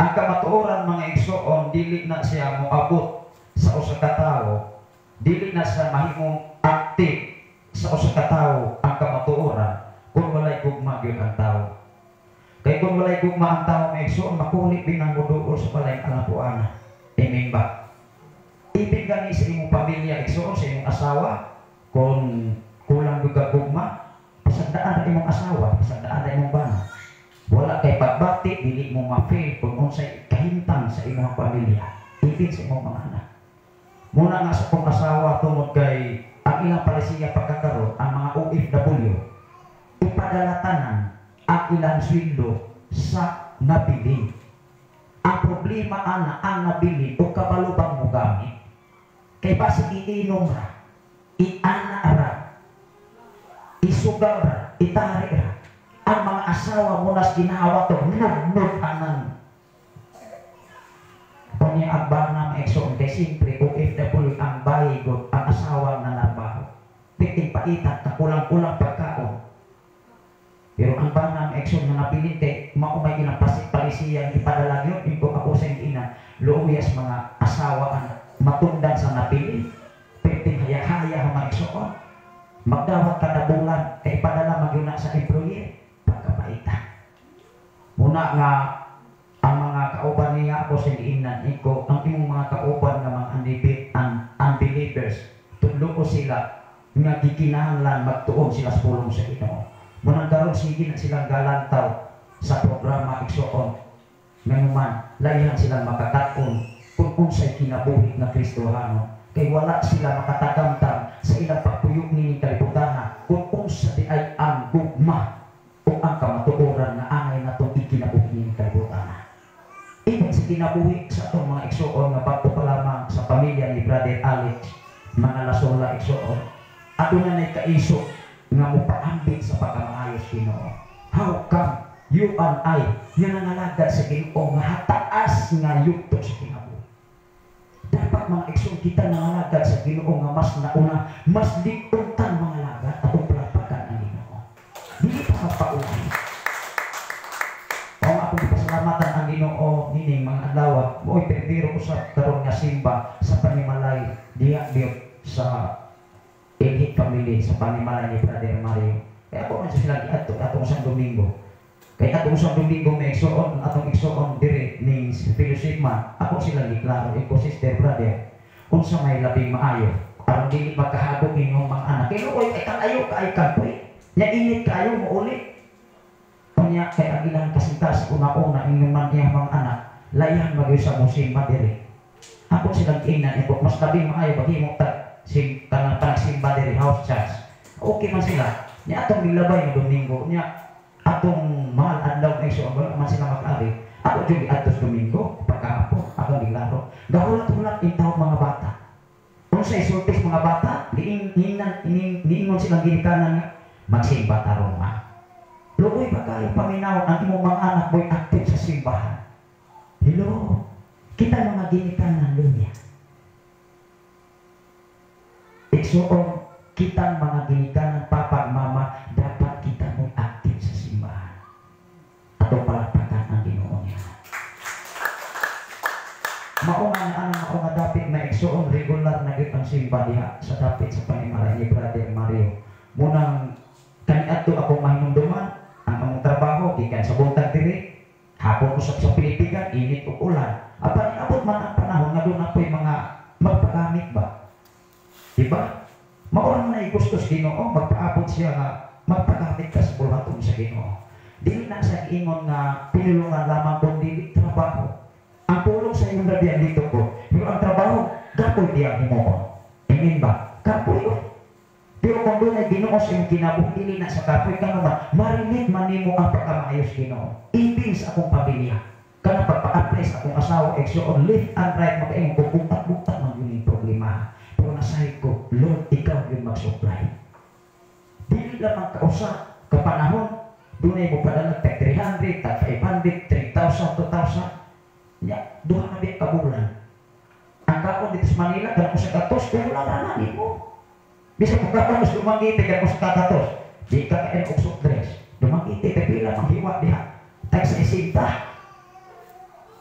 Ang kamatuoran mga igsoon, dili na siya moabot sa usa ka tawo, dili na siya mahimong active sa usa ka tawo ang kamatuoran kung walay gugma gyud ang tawo. Kay kung walay gugma ang tawo mga igsoon, makulit binang muduol sa balay kalapuan. Amen ba? Ibig gani sa imong pamilya igsoon, sa imong asawa, kung kulang gyud ka gugma, pasagdaan ra imong asawa, pasagdaan ra imong bana. Wala kay pagbati, dili mo ma-feel kung unsay kahimtang sa imong pamilya, ibig sa imong mga anak. Muna nga sa kong asawa tungod kay ang ilang palisiya pagkakaroon, ang mga OFW, ipadalatanan ang ilang sweldo sa nabilin. Ang problema ana ang nabilin o kabalubang mo gamit. Kay basi iinom ra, iana ra, isugal ra, itari ra. Ang mga asawa mo nas ginawa to, nag-anan. Kung yung agba na maiksoon, kay siyempre, OFW ang bayigot, ang asawa na nabaho. Piting paitat, na kulang-kulang pagkaon. Pero ang bana maiksoon na napilite, maumay ilang palisiya, ipadala yun, ito ako sa ina, luuyas mga asawa, matundan sa napili. Piting haya-haya ang maiksoon. Magdawat kada bulan, kay ipadala magyuna sa employee. Muna nga ang mga kauban niya ako sa iinan iko, ang imong mga kauban nga mga unbelievers, tudlo ko sila nga gikinahanglan magtuon sila sa pulong sa Ginoo. Munang karon sige na silang galantaw sa programa igsoon. Ngayon layan silang makakaton kung unsay kinabuhi nga Kristohano. Kay wala sila makatagamtam sa ilang pagpuyog ni kalibutan kung unsa di ay ang gugma o ang kamatuoran na angay na itong ikinabuhi ng kalibutan. Ibig sa kinabuhi sa itong mga igsoon nga bago pa lamang sa pamilya ni Brother Alex, mga lasola igsoon, at na nagkaiso nga mupaambit sa pagkamaayos Ginoo. How come you and I, yung nangalagad sa Ginoo nga hataas nga yugto sa kinabuhi? Dapat mga igsoon kita nangalagad sa Ginoo nga mas nauna, mas lipuntan mga lagad atong palapakan ng Ginoo. Hindi pa magpauwi. O akong ipasalamatan ang Ginoo nining mga adlaw. Mo'y pero ko sa karon nga simba sa panimalay diha sa Elite family sa panimala ni Brother Mario. Kaya ako man sila atong isang Domingo. Kaya atong isang Domingo may igsoon, atong igsoon dire means fellowship man. Ako sila giklaro, iko sister brother. Kung sa may labing maayo, parang dili magkahagok inyong mga anak. Kaya ko ay kalayo ka ay kapoy. Nya init kayo mo ulit. Kanya kaya ang ilang kasintas una-una inyong man iyang mga anak, layan magyo sa musimba dire. Ako silang inan, iko mas labing maayo paghimo ta kanang panagsimba diri house church. Okay man sila. Nya atong milabay ng Domingo nya atong mahal adlaw na iso wala man sila mag-ari. Ako jud atos Domingo pagkaapo ako dilaro. Gahulat-hulat itaw mga bata. Kung sa isultis mga bata, niingon silang ginikanan nga magsimba tarong ma. Luoy ba kayo paminaw ang imong mga anak boy active sa simbahan? Hello. Kita mga ginikanan lunya. Iksoon, kita mga ginikanan papa mama, dapat kita mo active sa simbahan. Atong palakpakan ang Ginoo niya. Mauna na ang mauna dapat na iksoon regular na ang simba diha sa dapat sa panimala ni Brother Mario. Munang kaniadto ako mahinumduman ang among trabaho gikan sa buntag diri. Hapon usap sa Pilipigan, init ug ulan. Apa niabot man ang panahon nga doon ako'y mga magpagamit ba? Diba? Maurang na igustos Ginoo, magpaabot siya nga magpagamit ka sa buhaton sa Ginoo. Dili na sa ingon nga pinulungan lamang kundi trabaho. Ang pulong sa iyong rabian dito ko, pero ang trabaho, kapoy diyan himo. Amen ba? Kapoy ko. Pero kung doon ay Ginoo sa iyong kinabuhi, dili na sa kapoy ka naman, marinit man nimo ang pagkamayos Ginoo. Ibig sa akong pamilya. Kana pagpa-apply sa akong asawa, exo left and right, makaingon ko, butak-butak man yun yung problema. Pero nasahin ko, Lord, ikaw yung mag-supply. Dili lamang kausa, kapanahon, doon ay mo padala tag 300, tag 500, 3,000, 2,000. Ya, duha na biya kabulan. Ang kaon dito sa Manila, ganun ko sa katos, kaya wala naman mo. Bisa kung kapanos dumangiti, ganun ko sa kakatos. Di ka kain og soft drinks. Dumangiti, kapila, manghiwa diha. Tag sa isinta.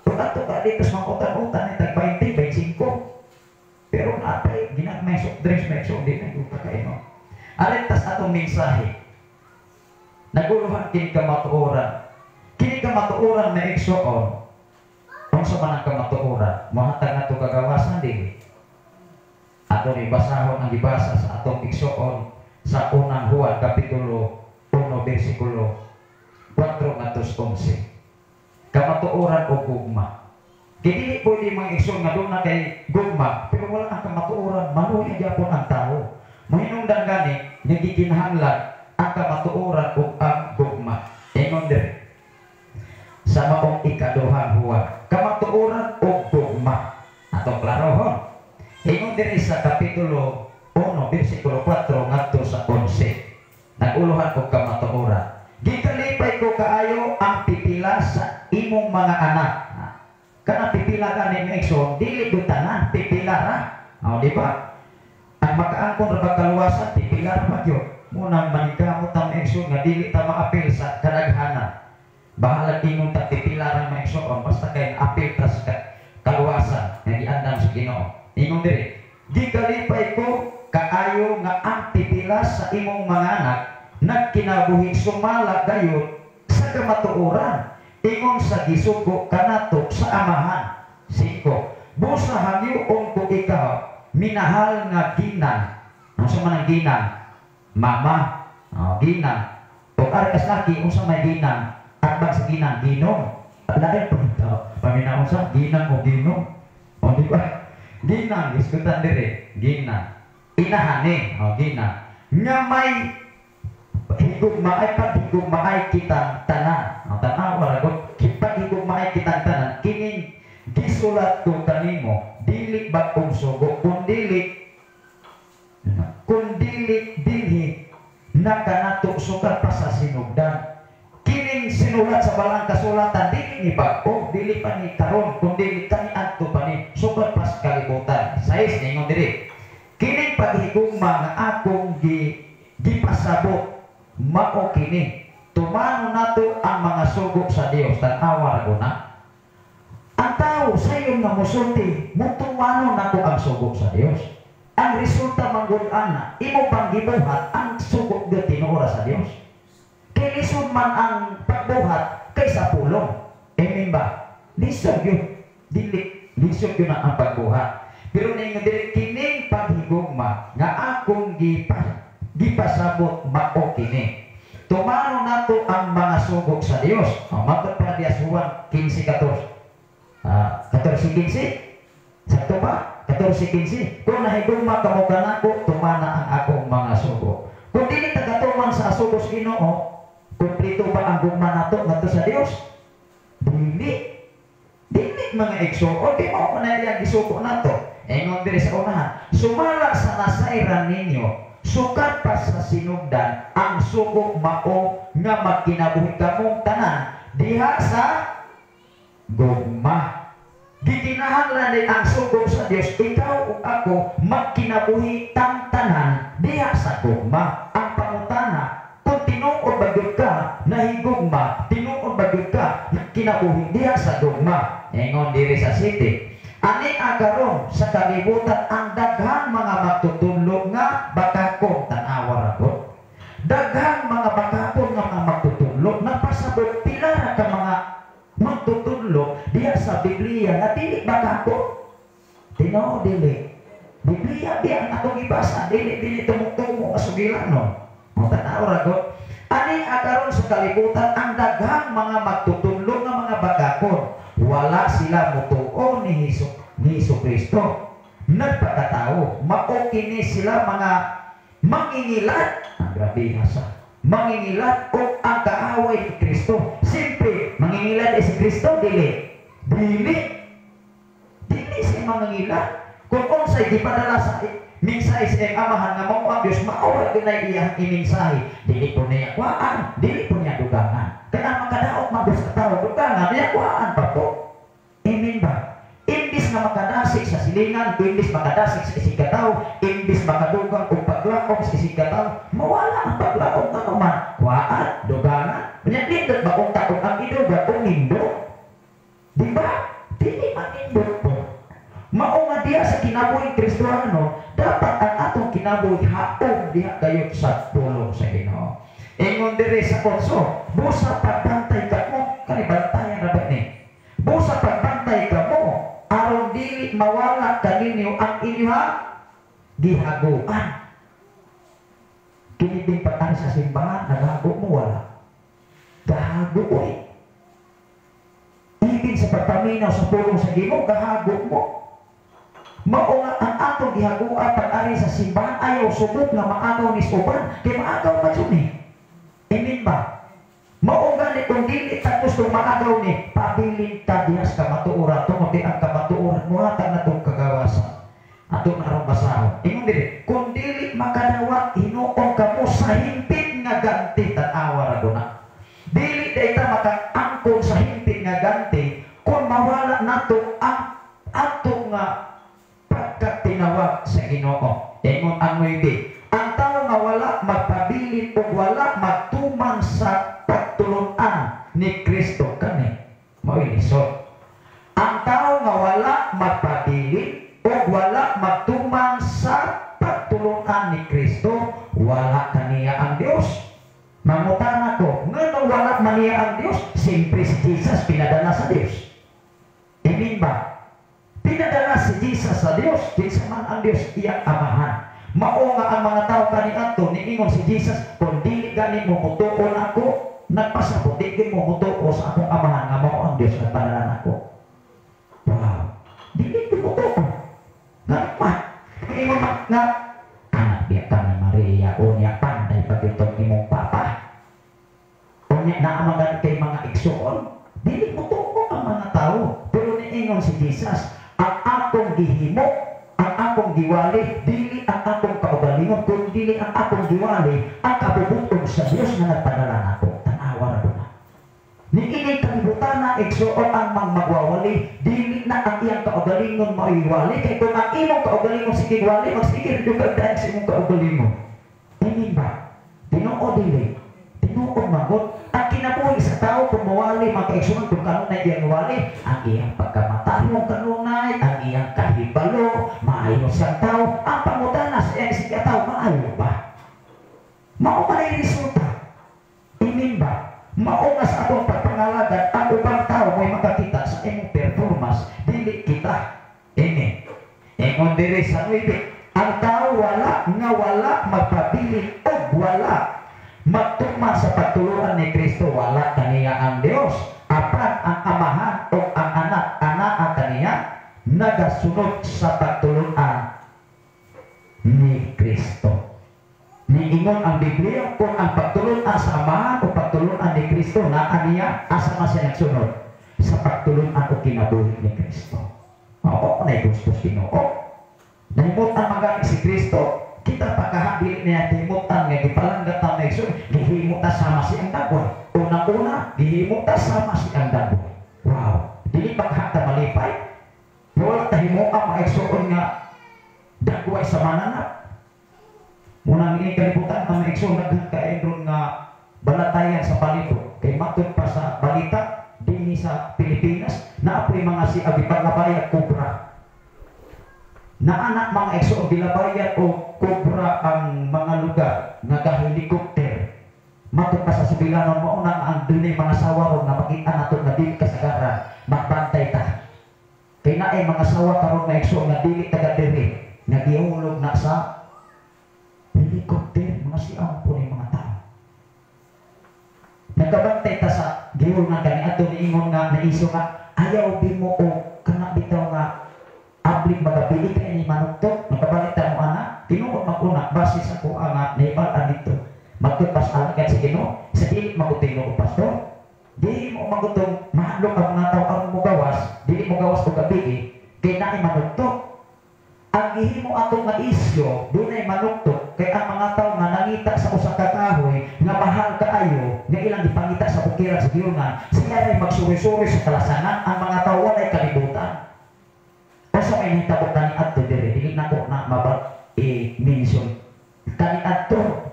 Tukato ka dito sa mga utan-utan, tag 20, 25. Pero natay, ginagmay soft drinks, may soft din, nag-upa kayo. Alintas atong mensahe. Naguluhan kini kamatuoran. Kini kamatuoran na igsoon. Kung sa manang kamatuoran, mahatag na ito kagawasan din. Ato ni basahon ang ibasa sa atong igsoon sa unang Juan, kapitulo 1, versikulo 4-11. Kamatuoran o gugma. Hindi pwede mga igsoon nga doon na kay gugma, pero wala ang kamatuoran, manuhi gyapon ang tao. Mahinungdan gani, nagiginahanglan ang kamatuoran o ang gugma. Ingon din sa maong ikaduhang Juan, kamatuoran o gugma. Atong klarohon. Ingon din sa kapitulo 1, versikulo 4 ngadto sa 11. Naguluhan ko kamatuoran. Gikalipay ko kaayo ang pipila sa imong mga anak. Kana pipila ka ni Exxon, dili ko tanan, pipila ra. O, di ba? Ang makaangkon ra pagkaluwasan, pipila ra magyo. Munang manikamot ang Exxon nga dili ta maapil sa kadaghanan. Bahala tingong ta pipila ra ang Exxon, basta kay apil ta sa kaluwasan nga giandam sa Ginoo. Ingon diri, gikalipay ko kaayo nga ang pipila sa imong mga anak nagkinabuhi sumala gayon sa kamatuoran. Ingon sa gisugo kanato sa amahan. 5. Busa hangyoon ko ikaw minahal nga ginang. Ano sa manang ginang? Mama. Ginang. O arkas laki unsa may ginang? Atbang sa ginang Ginong. Lain po ito. Paminaw sa ginang o Ginong. O di ba? Ginang, diskutan dire. Ginang. Inahani. O ginang. Nga may higugmaay paghigugmaay kitang tanan. Ang tanawa ragot paghigugmaay kitang tanan kining gisulat ko kanimo dili bagong sugo kundi dinhi na kanato sukat pa sa sinugdan. Kining sinulat sa balang kasulatan dili ni bago, dili pa ni karon kundi kani adto pa ni sukat pa sa kalibutan. 6 ningon diri. Kining paghigugma nga akong gipasabot mao kini tumano nato ang mga sugo sa Dios. Tanawa ra na ang tao sayon nga musulti mutumano nato ang sugo sa Dios. ang resulta manggulan na imo pang gibuhat ang sugot gyud tinuora sa Dios. Kay lisod man ang pagbuhat kaysa pulong. Amen ba? Lisod yun. Dili lisod yun ang pagbuhat. Pero ninyo dili kining paghigugma nga akong gipasabot mao kini. Tumano nato ang mga sugok sa Dios. Matod pa diya Juan 15:14. 14:15. Sakto ba? 14:15. Kung nahigugma kamo kanako, tumana ang akong mga sugok. Kung dili tagatuman sa sugos Ginoo, kumplito ba ang gugma nato ngadto sa Dios? Dili. Dili mga igsuon, di mo na iyang gisuko nato. Ingon diri sa unahan, sumala sa nasairan ninyo, sukat pa sa sinugdan, ang sugo mao nga magkinabuhi kamong tanan diha sa gugma. Gikinahanglan din ang sugo sa Dios, ikaw ug ako magkinabuhi tang tanan diha sa gugma. Ang pangutana, kung tinuod ba gyud ka nahigugma, tinuod ba gyud ka kinabuhi diha sa gugma. Ingon diri sa city, ani agaron sa kalibutan ang daghang mga magtutulog nga bakakon tanawa ragot. Daghang mga bakakon nga mga magtutulog napasabot pila ra ka mga magtutulog diha sa Biblia nga dili bakakon. Tinuod dili. Biblia di ang atong ibasa, dili tumutong nga sugilanon. Mo tanawa ragot. Ani agaron sa kalibutan ang daghang mga magtutulog nga mga bakakon. Wala sila mutuo ni Hesus Kristo. Nagpakatao, mao kini sila mga mangingilat. Ang grabe hasa. Mangingilat o ang kaaway ni Kristo. Siyempre, mangingilat si Kristo, dili. Dili. Dili siya mangingilat. Kung unsay gipadala sa mensahe sa amahan nga mao ang Dios, mao ra ginay iyang imensahe. Dili po niya kuhaan, dili po niya dugangan. Kaya makadaot mabus ka tao dugangan, niya kuhaan pa po. Amen ba? Imbis na makadasik sa silingan, imbis makadasik sa isigataw, imbis makadugang o paglaok sa isigataw, mawala ang paglaok na naman. Kuhaan, dugangan. Kanya dito ba kung takot ang iduga o nindo? Diba? Dili man nindo po. Mao nga diya sa kinabuhi Kristiyano, dapat ang atong kinabuhi haong diha kayo sa tulong sa Ginoo. Ingon diri sa konso, busa pagbantay ka mo, kanibantayan na ba ni? Busa pagbantay ka mo, aron dili mawala kaninyo ang inyong gihaguan. Kinibing patang sa simbahan, naghago mo wala. Gahago oy. Ibig sa pagpaminaw sa tulong sa Ginoo, gahago mo. Mao nga ang atong gihaguan pag-ari sa simbahan, ayaw subok nga maagaw ni suban, kay maagaw pa dyan eh. Amen ba? Mao gani kung dili ta gusto maagaw ni, pabilin ta diha sa kamatuoran, tungod ang kamatuoran mo hatag na itong kagawasan. Atong arong basahon. Ingon dili, kung dili makadawat, hinuong ka mo sa himpit nga ganti, tanawa ra guna. Dili dayta makaangkon sa himpit nga ganti, kung mawala nato ang atong nga pagkatinawag sa Ginoo. Ingon ang maybe, ang tao nga wala magpabilin o wala magtuman sa pagtulunan ni Kristo kani mao'y lisod. Ang tao nga wala magpabilin o wala magtuman sa pagtulunan ni Kristo, wala kaniya ang Dios. Mangutana ko, ngano wala maniya ang Dios? Siyempre si Jesus pinadala sa Dios. Amen ba? Pinadala si Jesus sa Dios, kinsa man ang Dios iyang amahan. Mao nga ang mga tao kaniadto niingon si Jesus, kung dili gani mo mutuon ako, nagpasabot di mo mutuo sa akong amahan nga mao ang Dios nga padalan ako. Wow. Dili ko mutuon. Nga ingon nga anak biya ka ni Maria, unya panday pagitong imong papa. Unya naamagan kay mga igsuon, dili mutuo ang mga tao. Pero niingon si Jesus, ang akong gihimo, ang akong giwali, dili ang akong kaugalingon, kung dili ang akong giwali, ang kabubutong sa Dios na nagpadala nako. Tanawa ra na. Niinit kalibutan na igsuon ang magwawali, dili na ang iyang kaugalingon maiwali, kay kung ang imong kaugalingon sige wali, magsigil yung kagdaan sa imong kaugalingon. Amen ba? Tinuod dili. Tinuod magot. Ang kinabuhi sa tao kung mawali, magkaigsuon kung kanunay iyang wali, ang iyang pagkamatahong kanunay, ang iyang kahibalo, maayos ang tao, ang pangutan Mao man ay resulta. Inimba, mao nga sa atong pagpangalagan ang ubang tao may makakita sa imong performance, dili kita. Amen. Ingon diri sa 9, ang tao wala magpabilin o wala magtuma sa pagtulungan ni Kristo, wala kaniya ang Dios. Apan ang amahan o ang anak kaniya nagasunod sa pagtulungan ni Kristo. Niingon ang Biblia kung ang pagtulungan sa amahan o pagtulungan ni Kristo na kaniya, asa man siya nagsunod sa pagtulungan o kinabuhi ni Kristo. Oo, na gusto Ginoo. Nahimutan magaling si Kristo, kita pagkahadili niya himutan nga gipalanggat ta na igsoon, gihimutan sama si ang dagway. Unang-una, gihimutan sama si ang dagway. Wow, dili paghata malipay. Wala ta himutan maigsoon nga dagway sa mananap. Munang ini kalibutan na maigsoon nagkaendron nga balatayan sa palibot. Kay matod pa sa balita dinhi sa Pilipinas na apoy mga si agipaglabayat kubra. Na anak mga igsoon gilabayat o kubra ang mga lugar nga helikopter. Matod pa sa subilanon mo unang ang dunay mga sawarong nga makita nato nga dili kasagaran, magbantay ta. Kay naay mga sawa karon na igsoon nga dili taga diri nga gihulog na sa helikopter, mga siyang po ni mga tao. Nagkabantay ta sa gihulog nga kani ato niingon nga naiso nga ayaw di mo o kana bitaw nga ablig magapili kay ni manuktok, nakabalita mo ana, tinuod maguna base sa ko nga naibalan dito. Magtupas alagad sa Ginoo, sa dili magutino o pastor. Dili mo magutong mahadlok ang mga tao ang mo gawas, dili mo gawas og gabi kay naay manuktok. Ang gihimo ato nga isyo, dunay manuktok kay ang mga tao nga nangita sa usa ka kahoy nga mahal kaayo, nga ilang gipangita sa bukiran sa giyungan, sila ray magsuri-suri sa kalasangan, ang mga tao walay kalibutan. Sa may nitabot na ni Adto dire, dili na ko na mention. Kani Adto,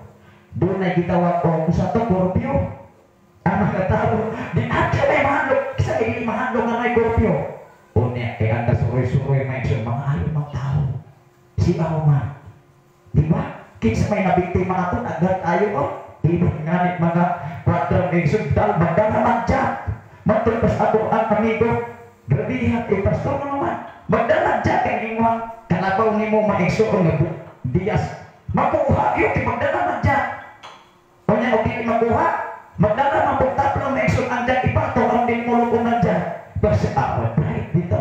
doon na gitawag o sa to, Gorpio. Ang mga tao, di Adto may mahandok, isa hindi mahandok na may Gorpio. O niya, kaya ang suroy-suroy may action, mga ayaw mga tao. Si Auma. Di ba? Kinsa may nabiktima nga ito, agad ayaw o. Ibig nga mga quadro ng sundal, magdanaman dyan. Magtulpas ako ang amigo. Grabihan, pastor mo naman. Magdalag dyan kay Ingwang, kalabaw ni mo maigsoon nga Dias. Makuha yun, kay magdalag dyan. Kung yan, okay makuha, magdalag mapagtap lang maigsoon ang dyan, ipato ang din mo lukong ng dyan. Kasi right dito.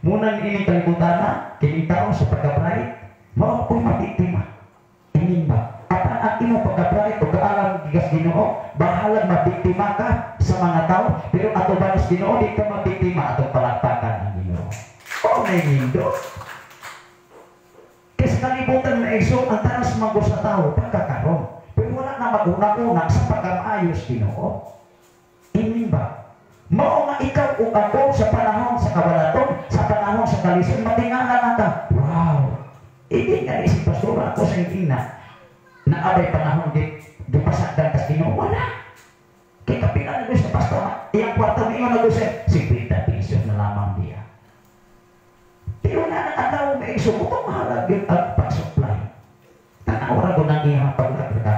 Munang ini kalibutan na, kinitao sa pagka-bright, mao kung mabiktima. Inin ba? Apan ang imo pagka-bright o kaalam gigas Ginoo, bahalag mabiktima ka sa mga tao, pero ato ba nas Ginoo, di ka mabiktima atong palakpakan ang Ginoo. O may nindo. Kasi kalibutan na iso, ang taras mago sa tao, pagkakaroon. Pero wala na mag-una-una sa pagkamaayos Ginoo. Inin ba? Mao nga ikaw o ako sa panahon sa kabalaton, sa panahon sa kalisod, matingala na ka. Wow! Hindi nga si pastor ako sa ina na abay panahon di pasagdan kas Ginoo. Wala! Kaya kapila na gusto pastor, iyang kwarta mo yung nag-usap, 50 pesos na lamang diya. Pero na nakataw may iso, kung mahalag yun ang pag-supply. Tanawara ko ng iyang paglagraga.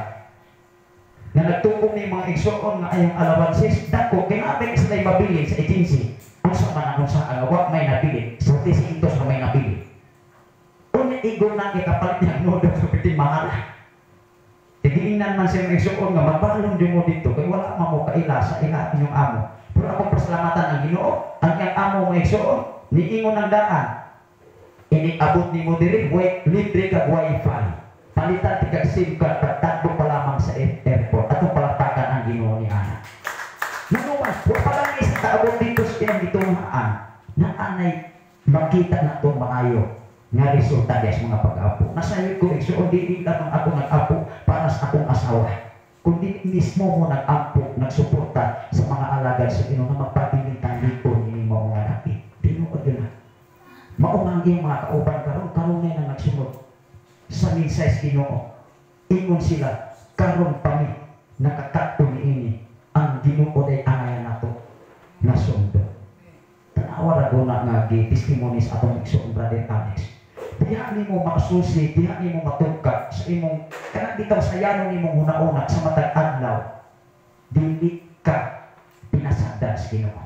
Na nagtupong ni mga igsoon nga ayong alawansis, dako, kinabay sila yung mabili sa agency. Kung sa manakon sa alawak may nabili, sa tisintos na may nabili. Kung igo na kapalit niya, no, daw sa pitin mahal. Tigiinan man siya ng igsoon nga, magbalong din mo dito, kaya wala mo kaila sa ila inyong amo. Pero akong pasalamatan ang Ginoo, ang iyang amo mga igsoon, niingon ng daan. Iniabot ni mo diri, libre ka wifi. Palitan tigag SIM card, pagtatbo pa lamang sa airport. Atong palakpakan ang Ginoo ni Ana. Nanuwas, wala pa lang isa kaabot dito sa pinang ditunghaan na anay makita na itong maayo nga resulta des mga pag-apo. Nasayod ko, igsoon, di lamang ako nag-apo para sa akong asawa. Kundi mismo mo nag-apo, nagsuporta sa mga alagad sa Ginoo na magpapilitan dito ni mga napi. Tinuod yun na. Maumang yung mga kauban karon na nagsunod sa minsay sa Ginoo. Ingon sila, karon pa mi nakakatto niini ang Ginoo day angayan nato na sundo. Tanawa ra guna nga gi-testimonies atong igsoon brother Alex. Diha nimo makasusi, diha nimo matugkad sa imong kana di bitaw sa yanon nimong una-una sa matag adlaw, dili ka pinasagdan sa Ginoo.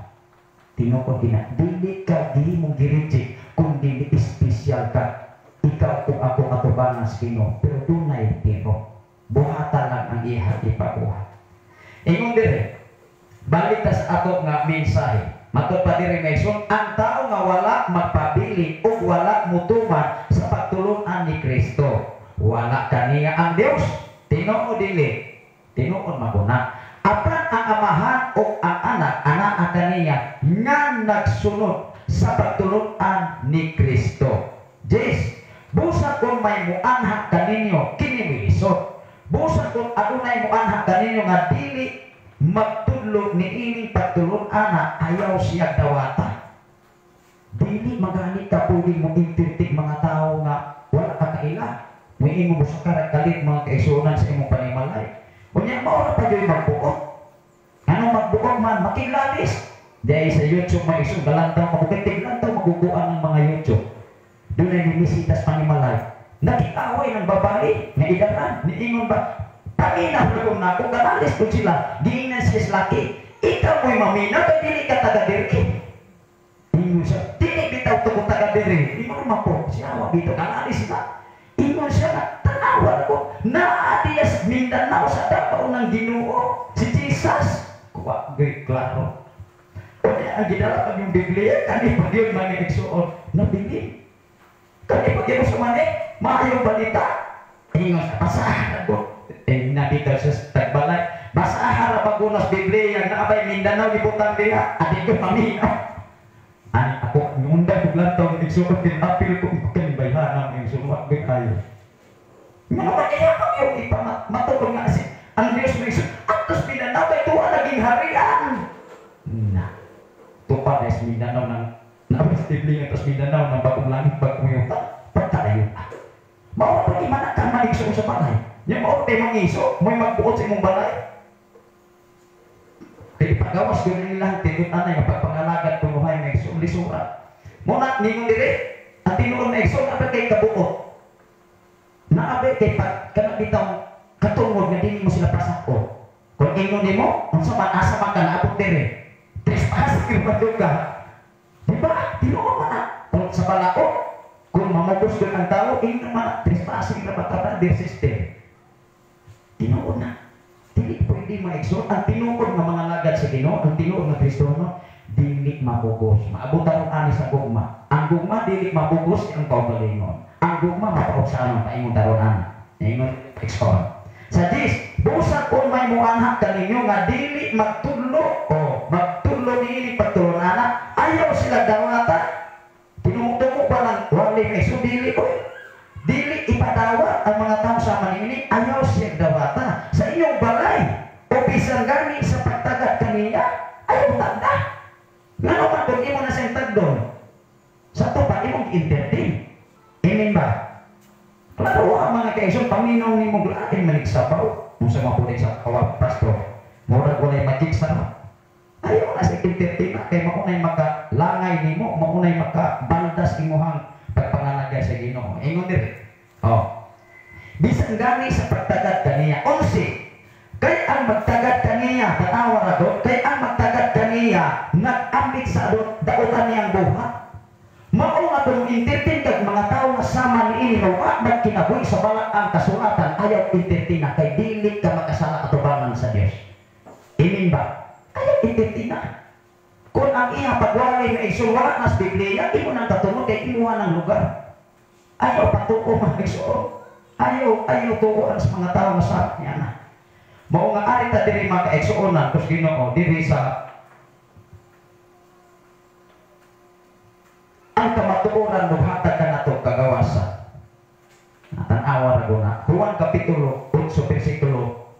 Tinuod gina, dili ka gihimong gireject kung dili espesyal ka. Ikaw kung ako atubangan sa Ginoo, pero dunay pero buhatan lang ang iyang ipabuhat. Ingon dire, balik ta sa ato nga mensahe. Matod pa diri Mason, ang tao nga wala magpabili o wala mutuman sa pagtulungan ni Kristo, wala kaniya ang Dios. Tinuod dili, tinuod maguna. Apan ang amahan o ang anak kaniya nga nagsunod sa pagtulungan ni Kristo. Yes, busa kung may muanha kaninyo kini isot. Busa kung adunay muanha kaninyo nga dili magtudlo ni ining pagtulungan, ayaw siya dawata. Dili magani ka pwedeng mo intirtik mga tao nga wala ka kaila. May imo mo sa kalit mga kaisunan sa imong panimalay. Unya mao ra pa joy magbuot. Ano magbuot man makilalis. Dahil sa YouTube may isong galantaw mabukitig lantaw maguguan ng mga YouTube. Doon ay nimisitas panimalay. Nakikaway ng babae na idaran. Niingon ba? Pamina ko na kung kanalis ko sila. Giinan siya laki. Ikaw mo'y mamina kaya dili ka taga-diri. Ingon siya. Dili bitaw to kung taga-diri. Ingon po. Siya mabito. Kanalis sila. Ingon siya na tanawan ko. Naadiya sa Mindanao sa dapaw ng Ginoo. Si Jesus. Kuwa. Gay klaro. Kaya ang ginalapan yung Biblia. Kani pag yun mga igsuon. Nabili. Kani pag yun sa mani. Maayong balita. Ingon sa pasahan ko. Nabitaw sa tagbalay. Basahan na pagunas Biblia. Naabay Mindanao. Ibutang diha. Adi ko paminaw. Ani ako. Ngunday ko lantaw. Igsuon pinapil ko. Bayhanang yung sumuwag kayo. Mga kaya ako yung ipamatulong nga si ang Diyos may isun. At tos Mindanao ay tuwa naging harian. Na. Tupa na si Mindanao ng nabas Biblia. Tos Mindanao ng bagong langit bagong yung pagkalayo. Mao pa imana ka maigso sa balay. Yung mao tayo mangiso. May magbuot sa imong balay. Kaya pagawas ko na nilang tinut anay nga pagpangalagat tumuhay may igso. Lisura. Muna ningon dire. Ang tinuon na igsoon, abay kay kabuot. Naabay kay kana bitang katungod nga dili mo sila pasako. Kung ingon nimo, unsa man asa man ka naabot dire. Trespass ka paduga. Di ba? Tinuon man na. Kung sa balao, kung mamugos ko ang tao, ingon man trespassing na pagkabadir system. Tinuon na. Dili pwede maigsoon. Ang tinuon nga mga lagad sa Ginoo, ang tinuon nga Kristono, dili mabugos. Maabutan ani sa gugma. Ang gugma dili mabugos ang kaugalingon. Ang gugma mapauksanon pa imong daronan. Ingon expon. Sa dis, busa kung may muanha kaninyo nga dili magtudlo o magtudlo niini pagtulunana, ayaw sila dawata. Tinumutumo pa lang wali may sudili ko. Dili ipadawa ang mga tao sa manini, ayaw siya dawata. Sa inyong balay o bisan gani sa pagtagad kaniya, ayaw tagda. Ngano man kung imo na siyang tagdon? Sa to pa imong entertain. Amen ba? Klaro ang mga kaisyon, paminaw ni mong laking maligsabaw. Kung sa mga pulik sa kawag pastor, murag walay magic sa ayaw na sa entertain na. Kaya maunay makalangay ni mo, maunay makabaldas imuhang pagpangalagay sa Ginoo. Ingon dire. Oh. Bisan gani sa pagtagad kaniya. 11. Kaya ang magtagad kaniya, tanawa na doon, kaya ang magtagad kaniya, nag-ambit sa dautan niyang buhat. Mao nga itong entertain kag mga tao nga sama ni ini nga magkinabuhi sa balak ang kasulatan, ayaw entertain na kay dili ka makasala atubangan sa Dios. Amen ba? Ayaw entertain na. Kung ang iya pagwalay na isulwala na sa Biblia, imo nang katunod kay imuha ng lugar. Ayaw patuo mag-isuon. Ayaw tuuan sa mga tao nga sa niya na. Mao nga ari ta diri mga kaigsuonan kus Ginoo diri sa ang kamatuoran buhatag ka nato kagawasan. Tanawa ra guna. Juan kapitulo 8 bersikulo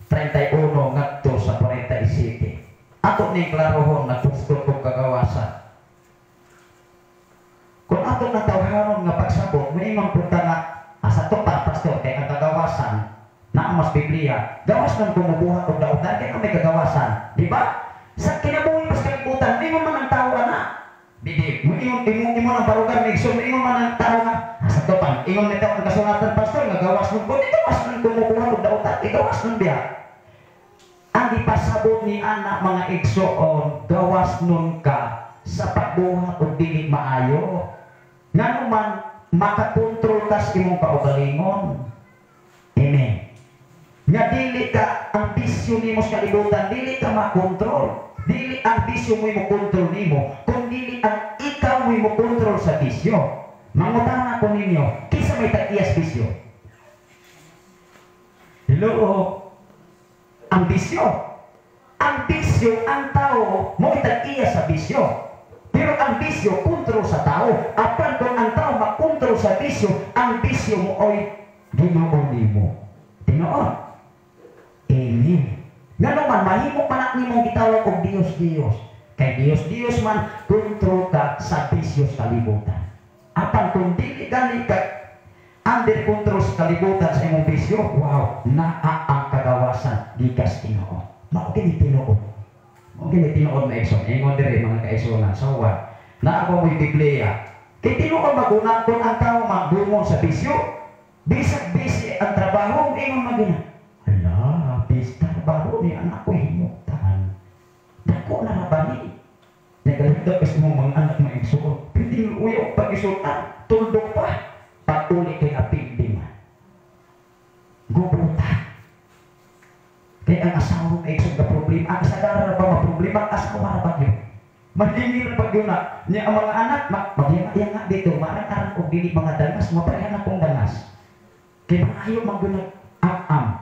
31 ngadto sa 47. Ato ning klarohon na gusto ko kagawasan. Kung ato na tawharon nga pagsabot, maimong punta nga asa to pa pastor kay ang kagawasan na mas Biblia. Gawas ng kumubuhat og dautan kay may kagawasan, di ba? Sa kinabuhi pas kalibutan, di mo man ang tao na. Bidi, mo nang barugan mig so mo man ang tao nga asa to pa Ingon nito ang kasulatan pastor nga gawas nun ko dito mas nun kumukuha og dautan gawas nun biya. Ang ipasabot ni anak mga igsoon gawas nun ka sa pagbuhat og dili maayo. Nganuman makakontrol ka sa imong kaugalingon. Amen. Nga dili ka ang bisyo nimo sa kalibutan, dili ka makontrol. Dili ang bisyo mo kontrol nimo, kung dili ang ikaw mo kontrol sa bisyo. Mangutana ko ninyo, kisa may tag-iyas bisyo? Hello? Ang bisyo. Ang bisyo, ang tao, mo itag-iyas sa bisyo. Pero ang bisyo, kontrol sa tao. Apan kung ang tao makontrol sa bisyo, ang bisyo mo ay Ginoo nimo. Tinoon. Amen. Nga naman, mahimok man nimong gitawag og Dios. Kay Dios man, kontrol ka sa bisyo sa kalibutan. Apan kung dili gani ka under control sa kalibutan sa imong bisyo, wow, naa ang kagawasan gikas Ginoo. Mao kini Ginoo. Mao kini tinuod na igsoon. Ingon diri mga kaigsoon sa uwan. Na ako mo'y Biblia. Kay tinuod magunang kung ang tao magdumong sa bisyo, bisag-bisi ang trabaho, ingon magina. Hala, trabaho ni anak ko himutan. Dako na nabani. Nagalindag kasi mong mga anak na igsoon. Pwede yung uyaw pag-isutan, tuldok pa. Pag-uli kay apigding. Gubutan. Kaya ang asawa ay igsoon ka problema. Ang kasagara na ba maproblema? Ang asawa na ba yun? Malimir pag yun na. Niya ang mga anak, magyang nga dito, marang-arang o dili mga danas, maparehan akong danas. Kaya ayaw mag-gunag am-am.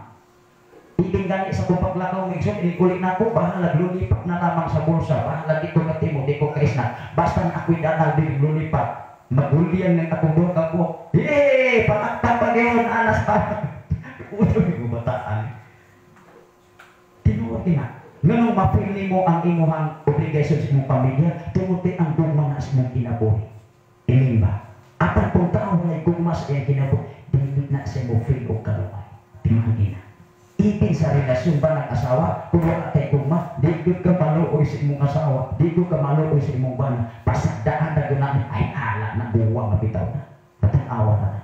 Itinggali sa kong paglakaw ng igsoon, inikulit na ako, bahala lulipat na lamang sa bulsa, bahala dito ka timo, di ko kaisna. Basta na ako'y danal din lulipat. Magulian ng akong doka ko. Yee! Palakta pa ngayon, anas pa. Uto yung bumataan. Tinuod na. Nganong mapili mo ang imuhang obligation sa imong pamilya, tumuti ang dugma na sa imong kinabuhi. Iling ba? Apan kung tao na igugma sa iyang kinabuhi, dili na sa imong feel o kalumay. Timangin na. Ibig sa relasyon ba ng asawa, kung wala kay gugma, di ka maluoy sa imong asawa, di ka maluoy sa imong bana, pasagdaan na gunanin, ay ala na buwang na bitaw na. Patang-awa na.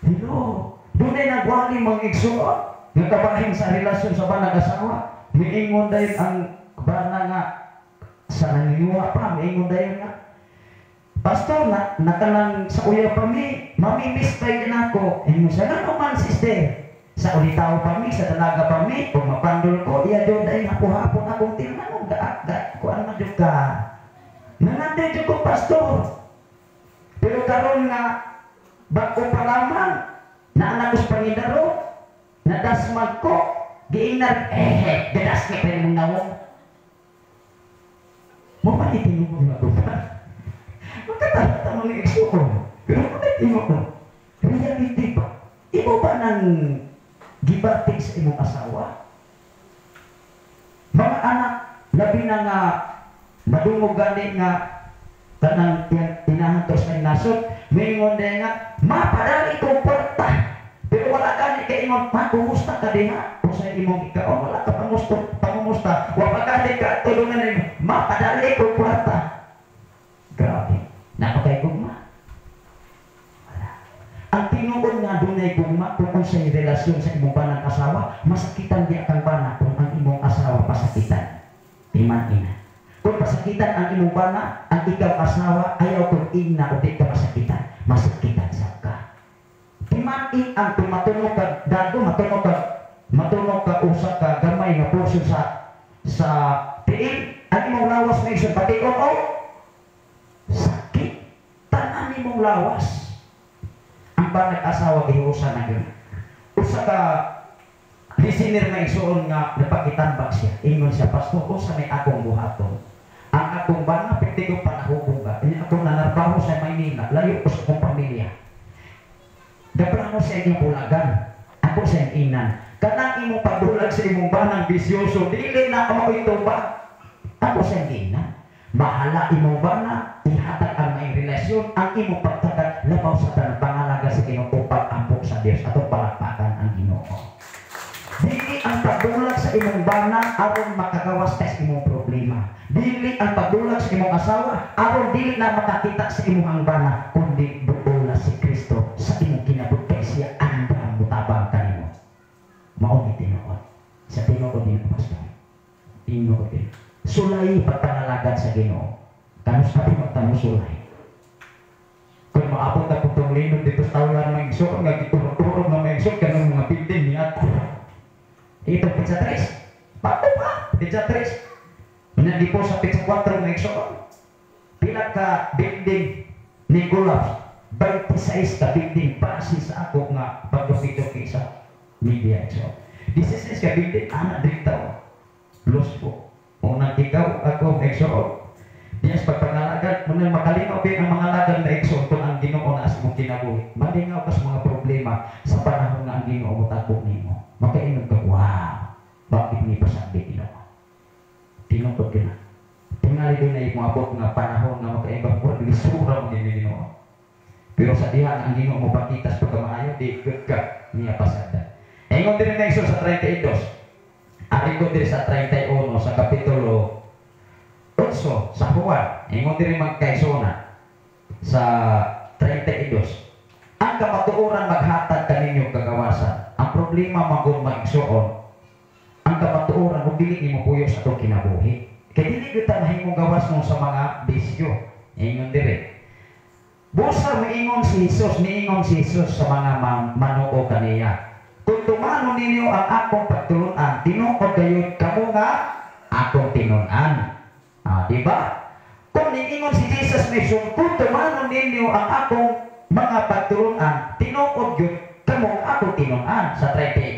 Hello? Doon ay nagwali mga igsoon. Nagkabahin sa relasyon sa banang asawa, miingon dahil ang bana nga sa nanginuha pa, miingon dahil nga, Pastor, nakanang sa uyaw pa mamimiss pa yun ako. Ingon siya, nga naman sister, sa ulitaw pa sa dalaga pa kung mapandol ko, iya doon dahil hapon akong tinanong, kuan na dyan ka. Nananday dyan ko, Pastor. Pero karon nga, bako pa lamang, na anak ko sa Pangidaro, nadasmag ko, giingnar, gadas ka pa yung nawong. Mo pa itinong mo ako pa. Magkatata mo ng igsoon. Pero mo na itinong ko. Reality ba? Ibo ba ng gibating sa imong asawa? Mga anak, labi na nga, madungog gani nga, kanang tinahantos na nasod, mingon din nga, mapadali kong porta. Pero wala ka ni kay imong kumusta ka din ha? Kung sa imong ikaw, wala ka pangumusta. Wala ka din ka, tulungan na imong, mapadali kong porta. Grabe. Napakay gugma. Wala. Ang tinuod nga doon ay gugma kung sa relasyon sa imong banang asawa, masakitan di akang bana kung ang imong asawa pasakitan. Timan ina. Kung pasakitan ang imong bana, ang ikaw asawa, ayaw kung ina o di ka masakitan. Masakitan sa ka. Timan ang tumatunog ka, dago, matunog ka usa ka gamay na portion sa tiil, ang imong lawas na isang patikon o sakit. Tanan imong lawas. Ang banag asawa gihusa na yun. Usa ka listener na isuon nga napakitambak siya. Ingon siya, Pastor, usa may akong buhaton. Ang akong bana, pwede ko panahubong ba? Akong nanarbaho sa Maynila, layo ko sa akong pamilya. Dapat mo sa inyong bulagan. Ako sa inyong inan. Kanang imong pagbulag sa imong banang bisyoso, dili na ako ito ba? Ako sa inyong inan. Mahala imong bana, ihatag ang may relasyon, ang imong pagtagad, labaw sa tanang pangalaga sa Ginoo, pag-ambok sa Diyos, atong palakpakan ang Ginoo. Dili ang pagbulag sa imong bana, aron makagawas ka sa imong problema. Dili ang pagbulag sa imong asawa, aron dili na makakita sa imong bana, kundi buulas si sulay pagpanalagad sa Ginoo. Kanus pati magtamo sulay. Kung maabot na kung linod dito sa tawalan ng iso, nga giturog-turog na may iso, kanang mga building niya. Ito, pizza 3. Pato pa, pizza 3. Hindi po sa pizza 4 ng iso. Pila ka building ni Gulaps, 26 ka building pasi sa ako nga pagdupito sa media iso. 16 ka building, anak dito. Los po. Unang ikaw, ako, iso. Yes, pagpangalagad, muna makalinaw din ang mga lagan na Exxon kung ang Ginoo na as mong kinabuhi. Malingaw ka sa mga problema sa panahon na ang Ginoo mo takbo nimo. Makainom ka, wow! Bakit ni pasabi Ginoo? Tinungkod ka na. Tingali doon na yung abot nga panahon na makaibang po, bilisura mo din Ginoo. Pero sa dihan ang Ginoo mo bakitas pagkamaayo, di good ka niya pasada. Ingon din na Exxon sa 32. Arikot din sa 31 sa kapitulo 8 sa Juan, ingon din magkaisona sa 32. Ang kamatuoran maghatag kaninyo kagawasan. Ang problema magud maigsuon. Ang kamatuoran ug dili nimo puyo sa atong kinabuhi. Kay dili kita mahimong gawas mo sa mga bisyo. Ingon dire. Busa miingon si Jesus sa mga manuo kaniya. Kung tumano ninyo ang akong pagtulunan, tinuod gayud kamo nga akong tinunan. Diba? Kung niingon si Jesus mission, kung tumano ninyo ang akong mga pagtulunan, tinuod yun kamo akong tinunan sa 32.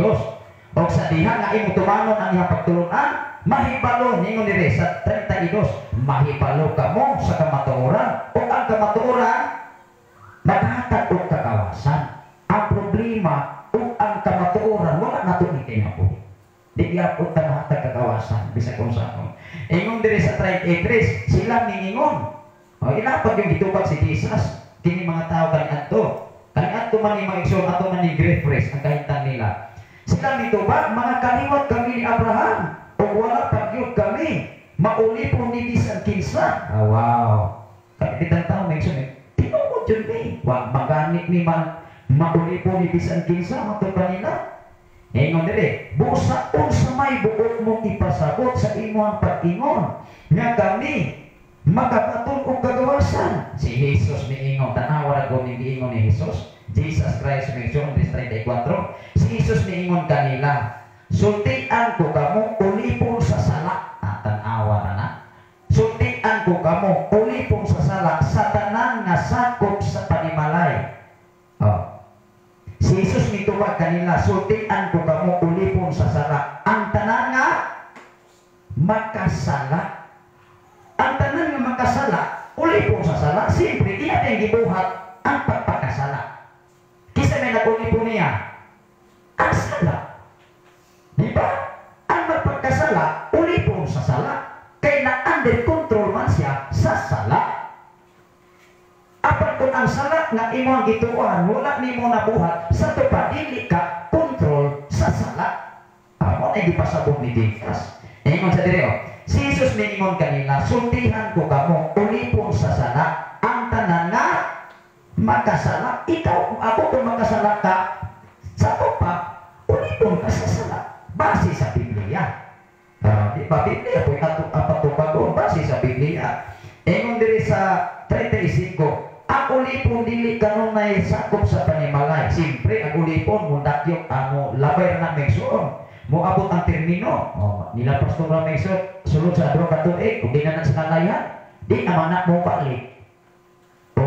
O sa diha nga imo tumanon ang iyang pagtulunan, mahibalo ningon dire sa 32, mahibalo kamo sa kamatuoran. O ang kamatuoran naghatag og kagawasan. Ang problema o ang kamatuoran wala nato ni kinabuhi. Di gyapon ta nahatag kagawasan bisag kung saan. Ingon dire sa 33, sila niingon. O ilapad yung gitubag si Jesus. Kini mga tao kaniadto. Kaniadto man ni maigsoon ato man ni great praise ang kahintang nila. Sila nitubag, mga kaliwat kami ni Abraham. O wala pagyud kami. Mauli po ni bisan kinsa. Wow. Kapitang tao maigsoon. Tinuod yun ni. Wa maganit ni man mauli po ni bisan kinsa mato kanila. Ingon dire, busa unsa may buot mong ipasabot sa imong pag-ingon nga kami makapatun og kagawasan. Si Jesus miingon, tanawa ra ko ni ingon ni Jesus. Jesus Christ mention 34. Si Jesus miingon kanila, sultian ko kamo ulipon sa sala. Tanawa na. Sultian ko kamo ulipon sa sala sa tanan nga sakop sa panimalay. Si Jesus mitubag kanila, sultian ko kamo ulipon sa sala. Ang tanan nga makasala. Ang tanan nga makasala, ulipon sa sala. Siyempre, iya din gibuhat ang pagpakasala. Kisa may nag-ulipon niya, ang sala. Diba? Ang magpagkasala, ulipon sa sala. Kaya na under control man siya sa sala. Apan kung ang sala nga imo ang gituan, wala nimo nabuhat sa tupadili ka control sa sala. Amo na gipasabot ni Jesus. Ingon sa dire, si Jesus miingon kanila, sultihan ko kamo ulipon sa sala. Ang tanan nga makasala, ikaw ako kung makasala ka, sa pa ulipon ka sa sala. Base sa Biblia. Di ba Biblia po apatupagon base sa Biblia. Ingon dire sa 35. Ang ulipon dili kanunay sakop sa panimalay. Siyempre, ang ulipon mo dakyok amo labay na megsoon. Mo abot ang termino. Nila Pastor na megsoon sulod sa adro katuig. Kung di na nagsalayan, di naman na mo balik. O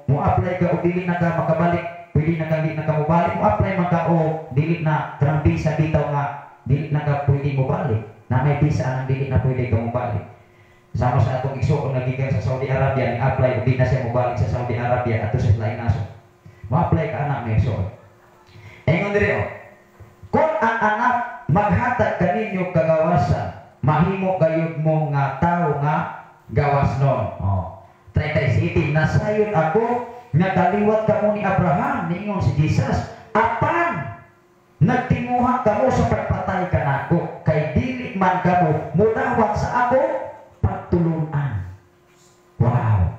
mo apply ka o dili na ka makabalik. Pwede na ka di na ka mo balik. Mo apply man ka o dili na karang visa bitaw nga dili na ka pwede mo balik. Na may visa nang dili na pwede ka mo balik. Sama sa atong igsoon nagikan sa Saudi Arabia, ni-apply, hindi na siya mabalik sa Saudi Arabia ato sa lain naso. Ma-apply ka anak may igsoon. Ingon dire, kung ang anak maghatag kaninyo kagawasan, mahimo gayud mo nga tao nga gawas nun. 33, nasayon ako nga kaliwat kamo ni Abraham, ningon si Jesus, apan nagtinguha kamo sa pagpatay kanako, kay dili man kamo mudawat sa ako pagtulunan. Wow.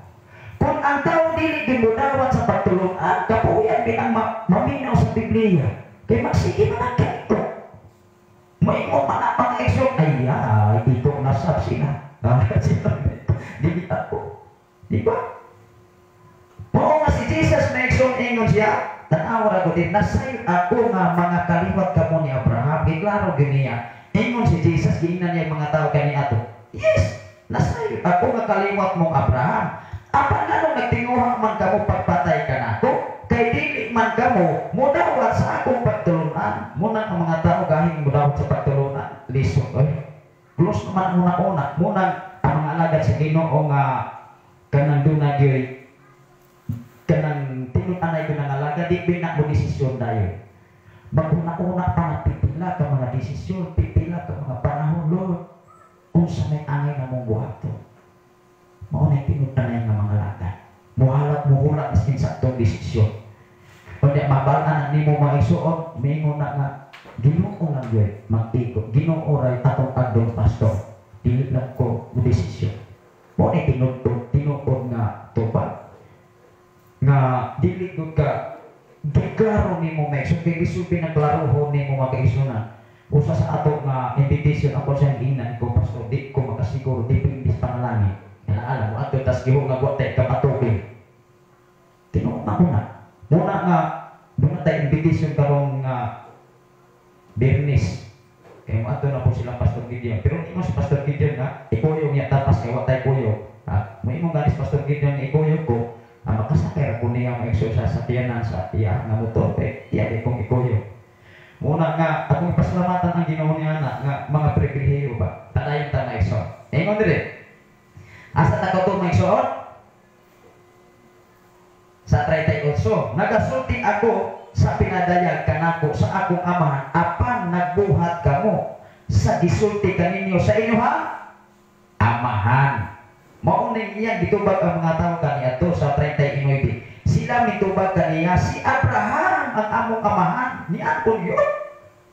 Kung ang tao dili gimudawat sa pagtulunan, kapuyan ang maminaw sa Biblia. Kaya magsige man ang kito. May mo man ang mga eksyon, ay ito na sa usap sila. Dili ako. Di ba? Mao nga si Jesus Nixon ingon siya, tanawa ko din, nasay ako nga mga kaliwat kamo ni Abraham. Giklaro giniya. Ingon si Jesus, giingnan niya mga tao kaniya to. Yes, nasay ako nga kaliwat mong Abraham. Apa nga nung nagtinguhang man kamo pagpatay ka na ako? Kay dili man kamo, mudawat sa akong pagtulunan. Muna ang mga tao gahing mudawat sa pagtulunan. Listen, oy. Close naman una-una. Muna ang mga alagad sa Ginoo nga kanang dunagyoy kanang tinutanay ko ng alaga, di binak mo desisyon dayo. Maguna-una pa na pipila ka mga desisyon, pipila ka mga panahon, Lord. Kung sa may angay na mong buhat to. Maunay tinutanay ng mga alaga. Muhalat mo hula iskin sa itong desisyon. Kundi mabalaan ni mo maisuon, mingo na nga, Ginoo lang yun, mag-ikot. Ginoo ray atong agdong pastor. Dili lang ko desisyon. Maunay tinuod nga tupad. Nga dili gud ka giklaro nimo may so kay isubi nagklarohon nimo makaisunan usa sa ato nga invitation ako sa ginan ko pastor di ko makasiguro depende sa panalangin kaya alam mo ato tas gihong nga watay ka patubig tinuod muna nga muna tay invitation karong Bernis kay mo ato na po silang pastor Gideon pero imo si pastor Gideon nga ikuyo niya tapas kay watay kuyo mo imo ganis pastor Gideon ikuyo ko makasakay ko niya ang sa tiyanan sa iya nga motor pe iya di kong ikuyo muna nga akong pasalamatan ang Ginoo niya nga mga pribilehiyo ba tadayon ta na iso ingon dire asa ta ko may suot sa 38 nagasulti ako sa pinadayag kanako sa akong amahan apan nagbuhat kamo sa gisulti kaninyo sa inyo ha amahan. Mauning iyang gitubag ang mga tao kaniadto sa 39. Sila mitubag kaniya si Abraham ang among amahan ni angkon yun.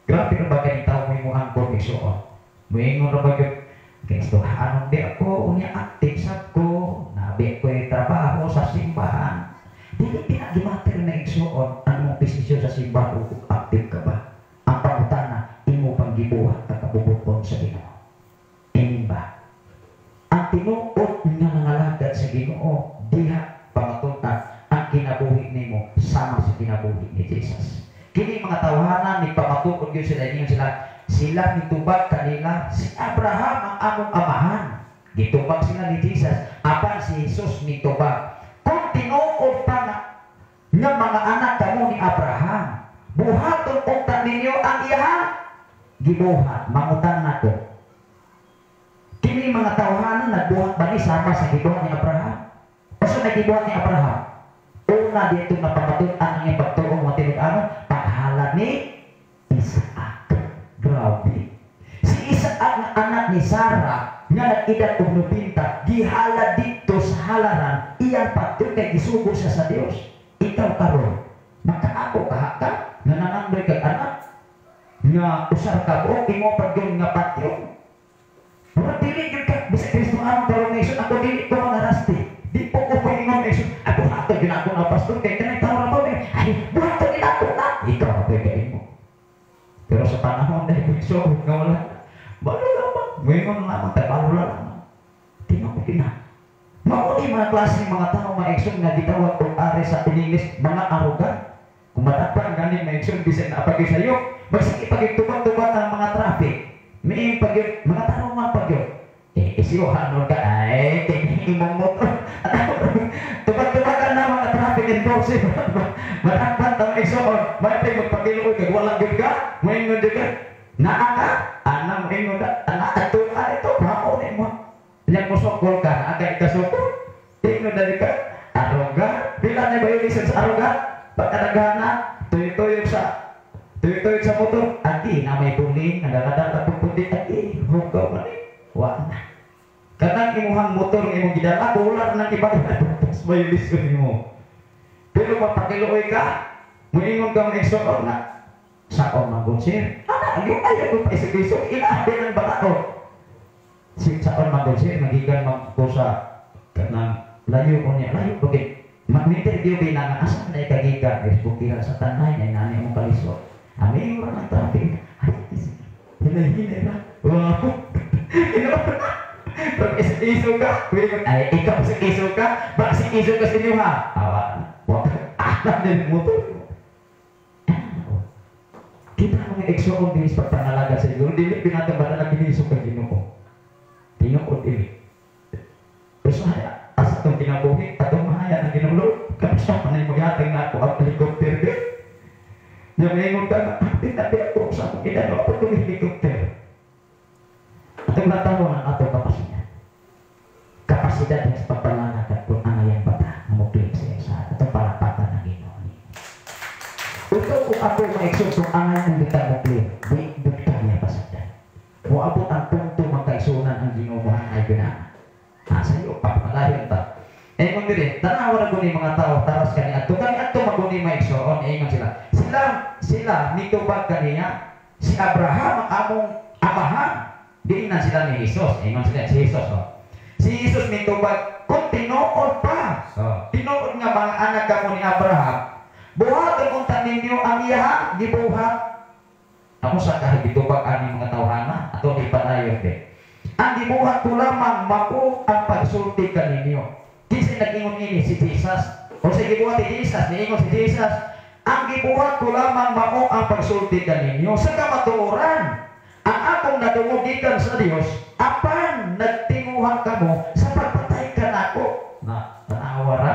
Grabe na ba kani tao mo yung angkon ni Soon? Moingon na ba yun? Kristo, anong di ako unya active sa ko? Nabi ko yung trabaho sa simbahan. Dili pinagimater na igsuon ang mong posisyon sa simbahan o active ka ba? Ang pangutana, imo pang gibuhat na kabubuton sa Ginoo. Amen ba? Ang tinuod nga nangalagad sa Ginoo diha pamatutan ang kinabuhi nimo sama sa kinabuhi ni Jesus. Kini mga tawhanan ni pamatuod gyud sila ingon sila mitubag kanila si Abraham ang among amahan. Gitubag sila ni Jesus apan si Jesus mitubag. Kung tinuod pa nga mga anak kamo ni Abraham, buhaton unta ninyo ang iya gibuhat mangutan nato. Kini mga tawhanan nagbuhat ba ni sama sa gibuhat ni Abraham? O sa nagibuhat ni Abraham? Una dito na pamatutan ang iyang pagtuong mga tinag-ano, paghalad ni Isaac. Grabe. Si Isaac ang anak ni Sarah nga nag-edad og 90, gihalad dito sa halaran, iyang pagtuong kay gisugo siya sa Dios. Ikaw karon, makaako kahaka, nga nanandoy kag anak, nga usar ka buok, imo pagyon nga patyo. Mura dili gyud ka bisa Kristo ang coronation ako dili ko manarasti. Di po ko pwedeng nation. Ako hato gyud ako na pastor kay kanay tawo ra ba ay buhato gid ako na. Ikaw ang pwede mo. Pero sa panahon dahil so nga wala. Balo lamang. Ngayon naman tayo balo lamang. Tingnan ko kina. Mauni mga klase ng mga tao maekson nga gitawag og ari sa English mga arogan. Kung madapan ganin maekson bisan na pagay sayo, magsige pagitubag-tubag ang mga traffic. May pagyo, mga tanong mga pagyo. Isiyo, hanon ka, ay, tingin mong motor. Tupag-tupagan na mga traffic enforcer. Matakpan tang isoon. May magpakiloy, kagwalang yun ka. Ngayon yun ka. Naaka, anang ngayon ka. Ito, ito, makunin mo. Yan mo sokol ka, agay ka sokol. Tingin na ka. Aroga. Bila na ba yung lisan sa aroga? Pagkadagana, tuyo-tuyo sa motor, ati na may puling, nagdadala pag puti, ati, hukaw man eh, wala na. Kanang imuhang motor, imong gidala, kular ng iba, tapos may lisyon mo. Pero mapakiluoy ka, muingon ka mga eksor na, saan mag-gonsir? Yung ayaw ko pa isa-iso, ilaabin ang bata ko. Saan mag-gonsir, magigan magkusa, kanang layo ko niya, layo ko kayo. Mag-interview binangan, asan na ikagiga, Facebook kira sa tanay, na nanay mong kalisot. Amin orang ang traffic. Hinay-hinay na. Wow. Ay, ikaw si iso ka? Ba si iso ka sa inyo ha? Awan. Wag. Alam din motor. Kita mga eksoon din sa pagpanalaga sa inyo. Dili pinatambara na giniso ka Ginoo. Tinuod ini. Terus saya asa itong kinabuhi, atong mahaya na Ginoo. Kapsa pa na yung maghatag na ako ang helicopter din. Yung ingon ka na, tinabi ako sa akong inano, ako itong helicopter. Atong natawa ng atong kapasidad. Kapasidad ng pagpanalaga kung ano yung bata na muklik siya sa atong palapatan na Ginoo. Ito kung ako maiksun kung anay ang bita muklik, bita niya pasadan. Muabot ang punto magkaisunan ang Ginoo ay gana. Sa iyo, papalahin ta. Kung diri, tanawa na guni mga tao, taras kani ato maguni maiksoon, sila nitubag kaniya, si Abraham among amahan, di na sila ni Jesus, sila si Jesus. Si Jesus nitubag, kung tinuod pa, tinuod nga mga anak kamo ni Abraham, buhat kung taninyo ang iya, gibuhat. Ako sa kahit itubag ani mga tawhana, ato di panayon din. Ang gibuhat ko lamang mako ang pagsulti kaninyo. Kasi nag-ingon ini si Jesus. O sa gibuhat ni Jesus, niingon si Jesus, ang gibuhat ko lamang mako ang pagsulti kaninyo. Sa kamatuoran, ang akong nadungugikan sa Dios, apan nagtinguhan kamo sa pagpatay ka nako. Na, tanawara.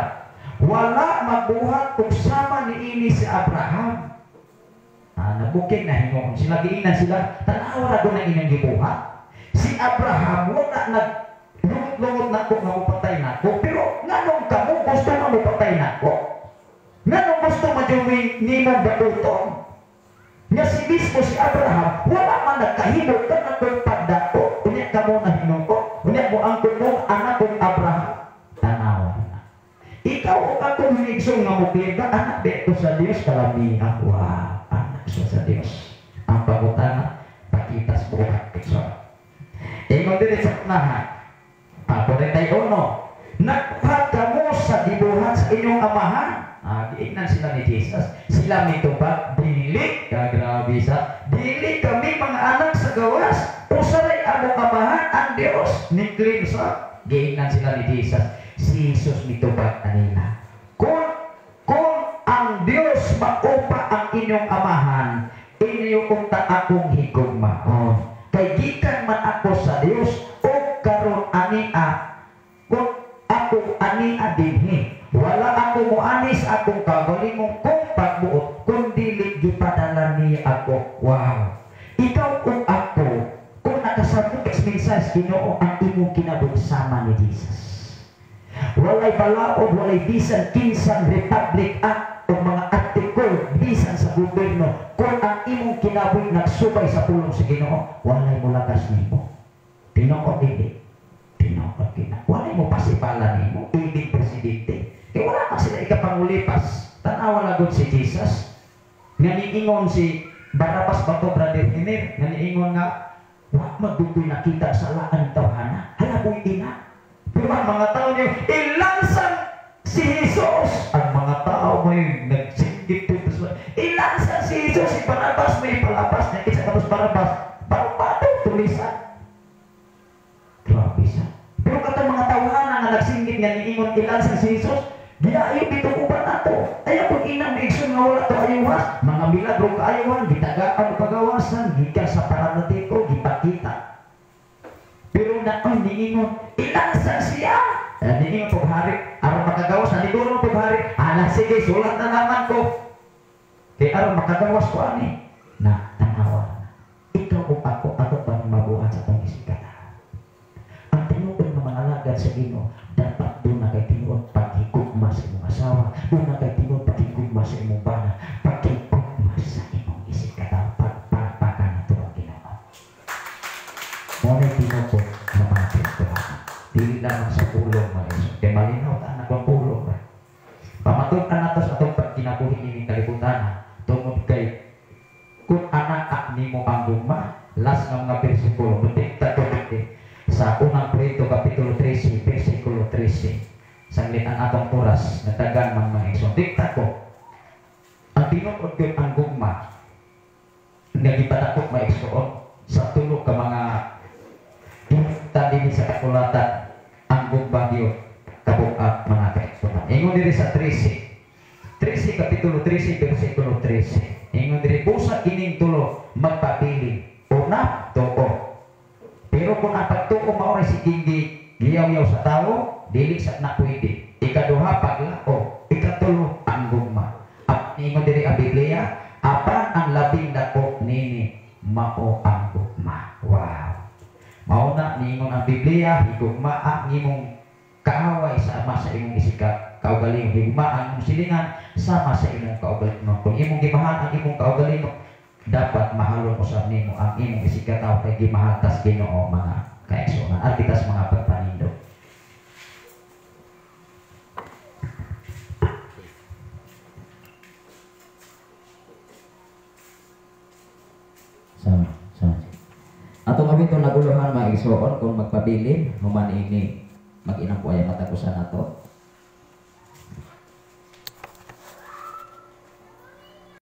Wala magbuhat kung sama ni ini si Abraham. Nabuking na hingon. Sila giinan sila, tanawara ko na inyong gibuhat. Si Abraham, wala lungot-lungot na ko nga mapatay na ko, pero nganong kamo gusto nga mapatay na ko? Nganong gusto majuwi ni mong gautong? Nga si mismo si Abraham, wala man nagkahino ka na kong pagdako. Unya ka mo na hinong ko, unya mo ang kumong anak kong Abraham. Tanawa na. Ikaw o akong hinigsong nga mukliga, anak dito sa Diyos, kalamihan. Wow, anak sa Diyos. Ang pagutana, pakitas buhat. Ingon din sa unahan. Ako rin tayo nagbuhat ka mo sa dibuhat sa inyong amahan. Giinan sila ni Jesus. Sila mitubag, dili, grabe sa, dili kami mga anak sa gawas. Usaray ang amahan ang Diyos. Niklim sa, giinan sila ni Jesus. Si Jesus mitubag kanila. Kung ang Diyos maupa ang inyong amahan, inyo unta akong higugmaon. Kay gikan man ako sa Dios o karon ani kung ako ani dinhi, wala ako muanis akong kagalingong kung pagbuot kung dili gipadala niya ako. Wow, ikaw kung ako kung nakasabot mensahe Ginoo ang imong kinabugsama ni Jesus, walay balaod, walay bisan kinsang Republic Act o mga artikul bisan sa gobyerno, kung ang imong kinabuhi nagsubay sa pulong sa Ginoo, walay mo lakas nimo. Tinuod hindi. Tinuod kina. Walay mo pasipalan nimo. Ibig presidente. Kaya wala ka sila ikapangulipas. Tanawa lagod si Jesus. Nga niingon si Barabas Bato, Brother Hiner. Nga niingon nga, wak magdugoy nakita sa laan tawhana. Halaboy ina. Pero ang mga tao niyo, ilansan si Jesus. Ang mga tao may nagsinggit dito sa ilansan si Jesus. Si Barabas may palabas na isa tapos Barabas. Baru-baru tulisan. Grabe siya. Pero katong mga tawhana nga nagsinggit nga niingon ilansan si Jesus, giayo dito uban nato. Ayaw kung inang maigsoon nga wala to ayuwas. Mga milagro kaayuhan, gitagaan pagawasan, gikan sa paranatiko, gipakita. Pero na niingon, ilansan siya. Niingon po hari, aron makagawas, naniguro po hari, sige, sulat na naman ko. Kaya aron makagawas ko ani. Na, tanawa. Ikaw o ako bang mabuhat sa itong isikata? Ang tinuod ng mga alagad sa Ginoo, dapat doon na kay tinuod paghigugma sa imong asawa, doon na kay tinuod paghigugma sa imong bana, paghigugma sa imong isikata, pagpapakan na ito ang Ginoo. Ngunit tinuod na mga pintuhan. Dili lamang sa pulong mga iso. Kaya malinaw ta anak ang pulong. Pamatod ka na ito sa itong pagkinabuhi ni kalibutan. Tungod kay kung anak ni mo ang guma, last ng mga versikulo, mutikta ko sa unang Korinto Kapitulo 13, versikulo 13. Sanglitan atong oras, natagan ng mga iso. Dikta ko, ang tinukod ko ang guma, nagipatakot mga iso, sa tulog ka mga tadi sa kakulatan ang diri sa 13. 13 kapitulo 13 bersikulo 13. Ingon diri busa kining tulo magpabilin. Una, tuo. Pero kung ang pagtuo mao si kindi giyaw-yaw sa tao, dili sa na pwede. Ikaduha paglao, ikatulo ang gugma. At ingon diri ang Biblia, apan ang labing dako nini mao ang gugma. Wow. Mao na ningon ang Biblia, higugma ang imong kaaway sa ama sa imong isikat kaugaling, higugma ang imong silingan sama sa imong kaugaling. Kung imong gimahal ang imong kaugaling, dapat mahalon usab nimo ang imong isikat kay gimahal tas Ginoo mga kaigsuonan. Arbitas mga pagpanindog. Sama. Atong mabito naguluhan mga igsoon kung magpabilin, human ini mag-inang po ay matagusan nato.